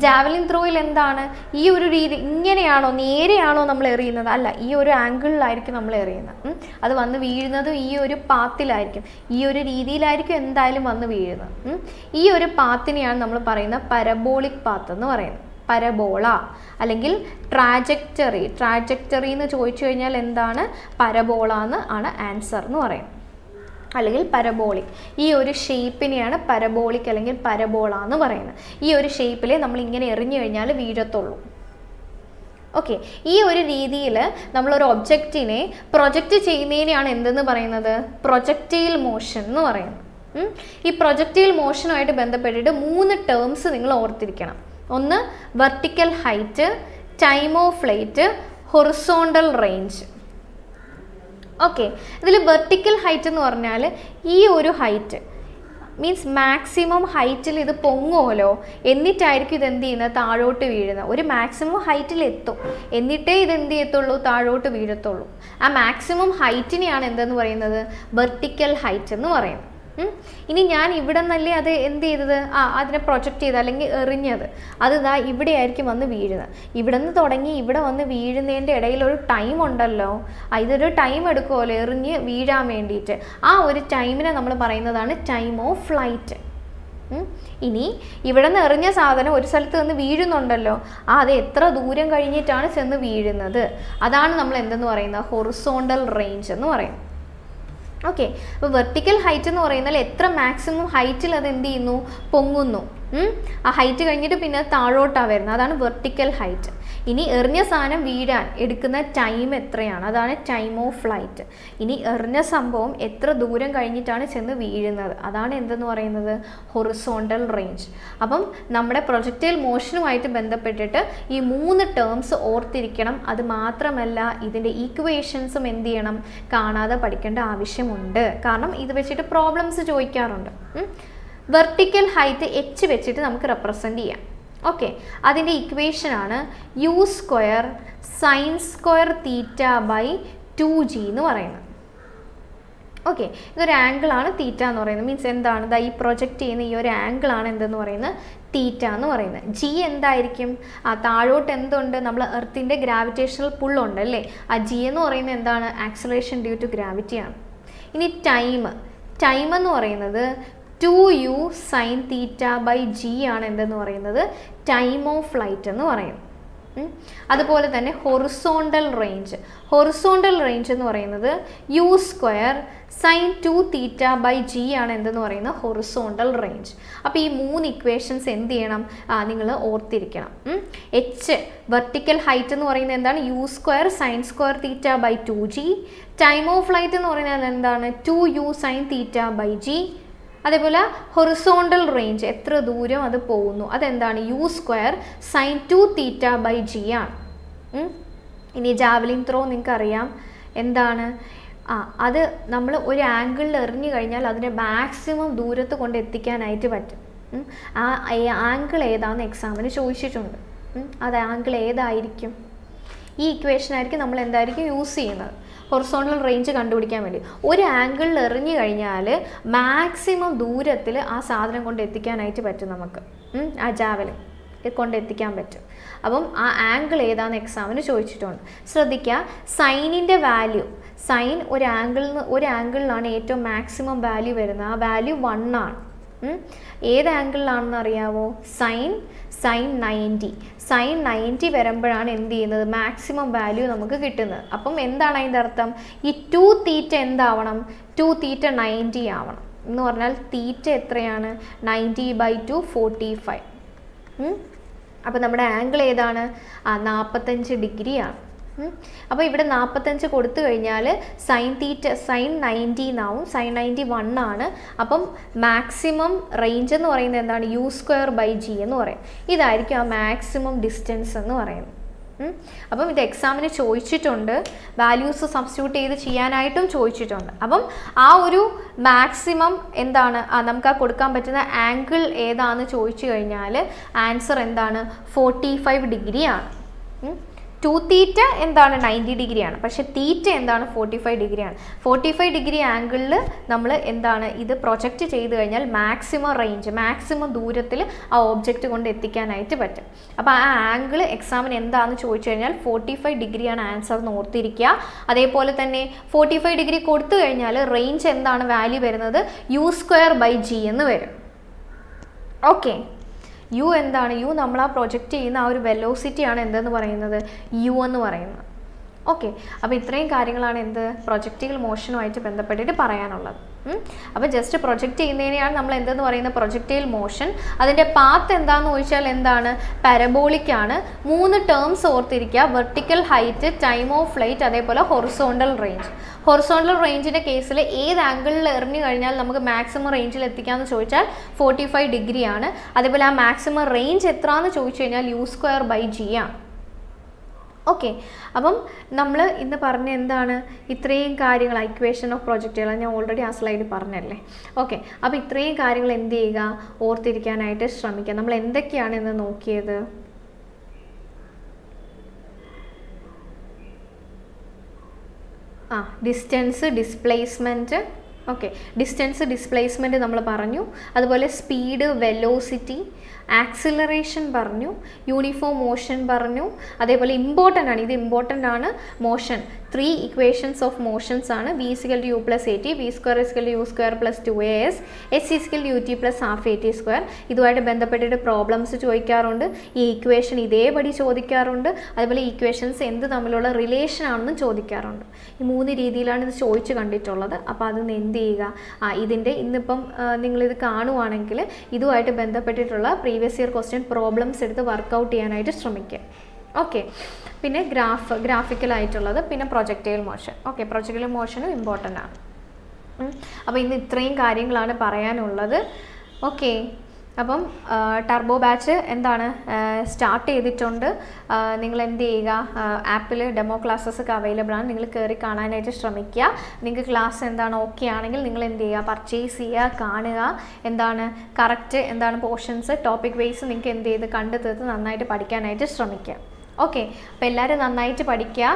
ജാവലിൻ ത്രോയിൽ എന്താണ്, ഈ ഒരു രീതി ഇങ്ങനെയാണോ നേരെയാണോ നമ്മൾ എറിയുന്നത്? അല്ല, ഈ ഒരു ആംഗിളിലായിരിക്കും നമ്മൾ എറിയുന്നത്. അത് വന്ന് വീഴുന്നത് ഈ ഒരു പാത്തിലായിരിക്കും, ഈ ഒരു രീതിയിലായിരിക്കും എന്തായാലും വന്ന് വീഴുന്നത്. ഈ ഒരു പാത്തിനെയാണ് നമ്മൾ പറയുന്ന പരബോളിക് പാത്ത് എന്ന് പറയുന്നത്. പരബോള അല്ലെങ്കിൽ ട്രാജക്ടറി എന്ന് ചോദിച്ചു കഴിഞ്ഞാൽ എന്താണ്? പരബോള എന്ന് ആണ് ആൻസർ എന്ന് പറയുന്നത്, അല്ലെങ്കിൽ പരബോളിക്. ഈ ഒരു ഷേപ്പിനെയാണ് പരബോളിക് അല്ലെങ്കിൽ പരബോള എന്ന് പറയുന്നത്. ഈ ഒരു ഷേപ്പിൽ നമ്മൾ ഇങ്ങനെ എറിഞ്ഞു കഴിഞ്ഞാൽ വീഴത്തുള്ളൂ. ഓക്കെ, ഈ ഒരു രീതിയിൽ നമ്മളൊരു ഒബ്ജക്റ്റിനെ പ്രൊജക്റ്റ് ചെയ്യുന്നതിനെയാണ് എന്തെന്ന് പറയുന്നത്? പ്രൊജക്റ്റൈൽ മോഷൻ എന്ന് പറയുന്നത്. ഈ പ്രൊജക്റ്റൈൽ മോഷനുമായിട്ട് ബന്ധപ്പെട്ടിട്ട് 3 ടേംസ് നിങ്ങൾ ഓർത്തിരിക്കണം. ഒന്ന് vertical height, time of flight, horizontal range. Okay, ഇതിൽ വെർട്ടിക്കൽ ഹൈറ്റ് എന്ന് പറഞ്ഞാൽ ഈ ഒരു ഹൈറ്റ് മീൻസ് മാക്സിമം ഹൈറ്റിൽ ഇത് പൊങ്ങുമല്ലോ, എന്നിട്ടായിരിക്കും ഇത് എന്ത് ചെയ്യുന്നത്? താഴോട്ട് വീഴുന്നത്. ഒരു മാക്സിമം ഹൈറ്റിൽ എത്തും, എന്നിട്ടേ ഇത് എന്ത് ചെയ്യത്തുള്ളൂ? താഴോട്ട് വീഴത്തുള്ളൂ. ആ മാക്സിമം ഹൈറ്റിനെയാണ് എന്തെന്ന് പറയുന്നത്? വെർട്ടിക്കൽ ഹൈറ്റ് എന്ന് പറയുന്നത്. ഇനി ഞാൻ ഇവിടെ നിന്നല്ലേ അത് എന്ത് ചെയ്തത്? അതിനെ പ്രൊജക്റ്റ് ചെയ്ത് അല്ലെങ്കിൽ എറിഞ്ഞത്, അത് ഇതാ ഇവിടെ ആയിരിക്കും വന്ന് വീഴുന്നത്. ഇവിടെ നിന്ന് തുടങ്ങി ഇവിടെ വന്ന് വീഴുന്നതിൻ്റെ ഇടയിൽ ഒരു ടൈം ഉണ്ടല്ലോ, ഇതൊരു ടൈം എടുക്കുമല്ലോ എറിഞ്ഞ് വീഴാൻ വേണ്ടിയിട്ട്. ആ ഒരു ടൈമിനെ നമ്മൾ പറയുന്നതാണ് ടൈം ഓഫ് ഫ്ലൈറ്റ്. ഇനി ഇവിടെ നിന്ന് എറിഞ്ഞ സാധനം ഒരു സ്ഥലത്ത് നിന്ന് വീഴുന്നുണ്ടല്ലോ, അത് എത്ര ദൂരം കഴിഞ്ഞിട്ടാണ് ചെന്ന് വീഴുന്നത്, അതാണ് നമ്മൾ എന്തെന്ന് പറയുന്നത്? ഹൊറിസോണ്ടൽ റേഞ്ച് എന്ന് പറയുന്നത്. ഓക്കെ, അപ്പോൾ വെർട്ടിക്കൽ ഹൈറ്റ് എന്ന് പറയുന്നത് എത്ര മാക്സിമം ഹൈറ്റിൽ അത് എന്ത് ചെയ്യുന്നു? പൊങ്ങുന്നു. ആ ഹൈറ്റ് കഴിഞ്ഞിട്ട് പിന്നെ താഴോട്ടാണ് വരുന്നത്, അതാണ് വെർട്ടിക്കൽ ഹൈറ്റ്. ഇനി എറിഞ്ഞ സാധനം വീഴാൻ എടുക്കുന്ന ടൈം എത്രയാണ്? അതാണ് ടൈം ഓഫ് ഫ്ലൈറ്റ്. ഇനി എറിഞ്ഞ സംഭവം എത്ര ദൂരം കഴിഞ്ഞിട്ടാണ് ചെന്ന് വീഴുന്നത്, അതാണ് എന്തെന്ന് പറയുന്നത്? Horizontal range. അപ്പം നമ്മുടെ പ്രൊജക്റ്റൈൽ മോഷനുമായിട്ട് ബന്ധപ്പെട്ടിട്ട് ഈ 3 ടേംസ് ഓർത്തിരിക്കണം. അത് മാത്രമല്ല ഇതിൻ്റെ ഈക്വേഷൻസും എന്ത് ചെയ്യണം? കാണാതെ പഠിക്കേണ്ട ആവശ്യമുണ്ട്. കാരണം ഇത് വെച്ചിട്ട് പ്രോബ്ലംസ് ചോദിക്കാറുണ്ട്. വെർട്ടിക്കൽ ഹൈറ്റ് h വെച്ചിട്ട് നമുക്ക് റെപ്രസെൻ്റ് ചെയ്യാം. ഓക്കെ, അതിൻ്റെ ഇക്വേഷനാണ് u² sin²θ/2g എന്ന് പറയുന്നത്. ഓക്കെ, ഇതൊരു ആംഗിളാണ് തീറ്റ എന്ന് പറയുന്നത്. മീൻസ് എന്താണ്? ഈ പ്രൊജക്റ്റ് ചെയ്യുന്ന ഈ ഒരു ആംഗിളാണ് എന്തെന്ന് പറയുന്നത്? തീറ്റ എന്ന് പറയുന്നത്. ജി എന്തായിരിക്കും? താഴോട്ട് എന്തുണ്ട്? നമ്മൾ എർത്തിൻ്റെ ഗ്രാവിറ്റേഷണൽ പുള്ളുണ്ട് അല്ലേ, ആ ജി എന്ന് പറയുന്നത് എന്താണ്? ആക്സലറേഷൻ ഡ്യൂ ടു ഗ്രാവിറ്റിയാണ്. ഇനി ടൈം എന്ന് പറയുന്നത് 2u sin⁻θ/g ആണ് എന്തെന്ന് പറയുന്നത്? ടൈം ഓഫ് ഫ്ലൈറ്റ് എന്ന് പറയുന്നത്. അതുപോലെ തന്നെ ഹൊറിസോണ്ടൽ റേഞ്ച് എന്ന് പറയുന്നത് u² sin2θ/g ആണ് എന്തെന്ന് പറയുന്നത്? Horizontal range. അപ്പോൾ ഈ 3 ഇക്വേഷൻസ് എന്ത് ചെയ്യണം? നിങ്ങൾ ഓർത്തിരിക്കണം. h വെർട്ടിക്കൽ ഹൈറ്റ് എന്ന് പറയുന്നത് എന്താണ്? u² sin²θ/2g. Time of flight എന്ന് പറയുന്നത് എന്താണ്? 2u sin⁻θ/g. അതേപോലെ ഹൊറിസോണ്ടൽ റേഞ്ച് എത്ര ദൂരം അത് പോകുന്നു, അതെന്താണ്? u² sin2θ/g ആണ്. ഇനി ജാവലിൻ ത്രോ നിങ്ങൾക്കറിയാം എന്താണ്? അത് നമ്മൾ ഒരു ആംഗിളിൽ എറിഞ്ഞു കഴിഞ്ഞാൽ അതിനെ മാക്സിമം ദൂരത്ത് കൊണ്ട് എത്തിക്കാനായിട്ട് പറ്റും. ആ ആംഗിൾ ഏതാണെന്ന് എക്സാമിന് ചോദിച്ചിട്ടുണ്ട്. അത് ആംഗിൾ ഏതായിരിക്കും? ഈ ഇക്വേഷനായിരിക്കും നമ്മൾ എന്തായിരിക്കും യൂസ് ചെയ്യുന്നത്? ഹൊറിസോണ്ടൽ റേഞ്ച് കണ്ടുപിടിക്കാൻ വേണ്ടി. ഒരു ആംഗിളിൽ എറിഞ്ഞു കഴിഞ്ഞാൽ മാക്സിമം ദൂരത്തിൽ ആ സാധനം കൊണ്ട് എത്തിക്കാനായിട്ട് പറ്റും നമുക്ക്. ആ ജാവലിൻ കൊണ്ട് എത്തിക്കാൻ പറ്റും. അപ്പം ആ ആംഗിൾ ഏതാണെന്ന് എക്സാമിന് ചോദിച്ചിട്ടുണ്ട്. ശ്രദ്ധിക്കുക, സൈനിൻ്റെ വാല്യൂ, സൈൻ ഒരു ആംഗിളിലാണ് ഏറ്റവും മാക്സിമം വാല്യൂ വരുന്നത്. ആ വാല്യൂ 1 ആണ്. ഏത് ആംഗിളിലാണെന്ന് അറിയാവോ? സൈൻ 90 വരുമ്പോഴാണ് എന്ത് ചെയ്യുന്നത്? മാക്സിമം വാല്യൂ നമുക്ക് കിട്ടുന്നത്. അപ്പം എന്താണ് അതിൻ്റെ അർത്ഥം? ഈ 2θ എന്താവണം? 2θ 90 ആവണം. എന്ന് പറഞ്ഞാൽ തീറ്റ എത്രയാണ്? 90/2 45. അപ്പോൾ നമ്മുടെ ആംഗിൾ ഏതാണ്? 45 ഡിഗ്രിയാണ്. അപ്പോൾ ഇവിടെ 45 കൊടുത്തു കഴിഞ്ഞാൽ sin 90 എന്നാവും. sin 90 1 ആണ്. അപ്പം മാക്സിമം റേഞ്ച് എന്ന് പറയുന്നത് എന്താണ്? u²/g എന്ന് പറയും. ഇതായിരിക്കും ആ മാക്സിമം ഡിസ്റ്റൻസ് എന്ന് പറയുന്നത്. അപ്പം ഇത് എക്സാമിന് ചോദിച്ചിട്ടുണ്ട്. വാല്യൂസ് സബ്സ്റ്റിറ്റ്യൂട്ട് ചെയ്ത് ചെയ്യാനായിട്ടും ചോദിച്ചിട്ടുണ്ട്. അപ്പം ആ ഒരു മാക്സിമം എന്താണ്? നമുക്ക് ആ കൊടുക്കാൻ പറ്റുന്ന ആംഗിൾ ഏതാണെന്ന് ചോദിച്ചു കഴിഞ്ഞാൽ ആൻസർ എന്താണ്? 45 ഡിഗ്രി ആണ്. 2θ എന്താണ് 90 ഡിഗ്രിയാണ്, പക്ഷേ തീറ്റ എന്താണ് 45 ഡിഗ്രിയാണ്. 45 ഡിഗ്രി ആംഗിളിൽ നമ്മൾ എന്താണ് ഇത് പ്രൊജക്റ്റ് ചെയ്ത് കഴിഞ്ഞാൽ മാക്സിമം റേഞ്ച്, മാക്സിമം ദൂരത്തിൽ ആ ഓബ്ജക്റ്റ് കൊണ്ട് എത്തിക്കാനായിട്ട് പറ്റും. അപ്പോൾ ആ ആംഗിൾ എക്സാമിന് എന്താണെന്ന് ചോദിച്ചു കഴിഞ്ഞാൽ 45 ഡിഗ്രിയാണ് ആൻസർ എന്ന് ഓർത്തിരിക്കുക. അതേപോലെ തന്നെ 45 ഡിഗ്രി കൊടുത്തു കഴിഞ്ഞാൽ റേഞ്ച് എന്താണ് വാല്യൂ വരുന്നത്, u²/g എന്ന് വരും. ഓക്കെ, യു എന്താണ്, യു നമ്മൾ ആ പ്രൊജക്റ്റ് ചെയ്യുന്ന ആ ഒരു വെലോസിറ്റിയാണ് എന്തെന്ന് പറയുന്നത്, യു എന്ന് പറയുന്നത്. ഓക്കെ, അപ്പോൾ ഇത്രയും കാര്യങ്ങളാണ് എന്ത് പ്രൊജക്റ്റൈൽ മോഷനുമായിട്ട് ബന്ധപ്പെട്ടിട്ട് പറയാനുള്ളത്. അപ്പോൾ ജസ്റ്റ് പ്രൊജക്റ്റ് ചെയ്യുന്നതിനെയാണ് നമ്മൾ എന്തെന്ന് പറയുന്നത്, പ്രൊജക്റ്റൈൽ മോഷൻ. അതിൻ്റെ പാത്ത് എന്താണെന്ന് ചോദിച്ചാൽ എന്താണ്, പാരബോളിക് ആണ്. 3 ടേംസ് ഓർത്തിരിക്കുക, vertical height, time of flight, അതേപോലെ ഹൊറിസോണ്ടൽ റേഞ്ച്. ഹൊറിസോണ്ടൽ റേഞ്ചിൻ്റെ കേസിൽ ഏത് ആംഗിളിൽ എറിഞ്ഞു കഴിഞ്ഞാൽ നമുക്ക് മാക്സിമം റേഞ്ചിൽ എത്തിക്കാമെന്ന് ചോദിച്ചാൽ 45 ഡിഗ്രിയാണ്. അതേപോലെ ആ മാക്സിമം റേഞ്ച് എത്രയാണെന്ന് ചോദിച്ചു കഴിഞ്ഞാൽ u²/g ആണ്. ഓക്കെ, അപ്പം നമ്മൾ ഇന്ന് പറഞ്ഞ എന്താണ്, ഇത്രയും കാര്യങ്ങൾ ഇക്വേഷൻ ഓഫ് പ്രൊജക്റ്റുകൾ ഞാൻ ഓൾറെഡി ആ സ്ലൈഡിൽ പറഞ്ഞല്ലേ. ഓക്കെ, അപ്പോൾ ഇത്രയും കാര്യങ്ങൾ എന്ത് ചെയ്യുക, ഓർത്തിരിക്കാനായിട്ട് ശ്രമിക്കുക. നമ്മൾ എന്തൊക്കെയാണ് ഇന്ന് നോക്കിയത്, distance, displacement. Okay, distance, displacement നമ്മൾ പറഞ്ഞു. അതുപോലെ സ്പീഡ്, വെലോസിറ്റി, ആക്സിലറേഷൻ പറഞ്ഞു, യൂണിഫോം മോഷൻ പറഞ്ഞു. അതേപോലെ ഇമ്പോർട്ടൻ്റ് ആണ്, ഇത് ഇമ്പോർട്ടൻ്റ് ആണ്, മോഷൻ. 3 ഇക്വേഷൻസ് ഓഫ് മോഷൻസ് ആണ്. v = u + at, v² = u² + 2as, h = ut + ½ at². ഇതുമായിട്ട് ബന്ധപ്പെട്ടിട്ട് പ്രോബ്ലംസ് ചോദിക്കാറുണ്ട്. ഈ ഇക്വേഷൻ ഇതേപടി ചോദിക്കാറുണ്ട്. അതുപോലെ ഈ ഇക്വേഷൻസ് എന്ത് തമ്മിലുള്ള റിലേഷൻ ആണെന്ന് ചോദിക്കാറുണ്ട്. ഈ 3 രീതിയിലാണ് ഇത് ചോദിച്ചു കണ്ടിട്ടുള്ളത്. അപ്പോൾ അതൊന്ന് എന്ത് ചെയ്യുക, ഇതിൻ്റെ ഇന്നിപ്പം നിങ്ങളിത് കാണുവാണെങ്കിൽ ഇതുമായിട്ട് ബന്ധപ്പെട്ടിട്ടുള്ള പ്രീവിയസ് ഇയർ ക്വസ്റ്റ്യൻ പ്രോബ്ലംസ് എടുത്ത് വർക്കൗട്ട് ചെയ്യാനായിട്ട് ശ്രമിക്കുക. ഓക്കെ, പിന്നെ ഗ്രാഫിക്കലായിട്ടുള്ളത്, പിന്നെ പ്രൊജക്റ്റൈൽ മോഷൻ. ഓക്കെ, പ്രൊജക്റ്റൈൽ മോഷനും ഇമ്പോർട്ടൻ്റ് ആണ്. അപ്പോൾ ഇന്ന് ഇത്രയും കാര്യങ്ങളാണ് പറയാനുള്ളത്. ഓക്കെ, അപ്പം ടർബോ ബാച്ച് എന്താണ് സ്റ്റാർട്ട് ചെയ്തിട്ടുണ്ട്. നിങ്ങൾ എന്ത് ചെയ്യുക, ആപ്പിൽ ഡെമോ ക്ലാസ്സസ് ഒക്കെ അവൈലബിൾ ആണ്, നിങ്ങൾ കയറി കാണാനായിട്ട് ശ്രമിക്കുക. നിങ്ങൾക്ക് ക്ലാസ് എന്താണ് ഓക്കെ ആണെങ്കിൽ നിങ്ങൾ എന്ത് ചെയ്യുക, പർച്ചേസ് ചെയ്യുക, കാണുക, എന്താണ് കറക്റ്റ് എന്താണ് പോർഷൻസ് ടോപ്പിക് വൈസ് നിങ്ങൾക്ക് എന്ത് ചെയ്ത് കണ്ടു തീർത്ത് നന്നായിട്ട് പഠിക്കാനായിട്ട് ശ്രമിക്കുക. ഓക്കെ, അപ്പോൾ എല്ലാവരും നന്നായിട്ട് പഠിക്കുക.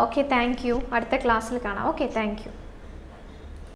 Okay, thank you. അടുത്ത ക്ലാസ്സിൽ കാണാം. Okay, thank you.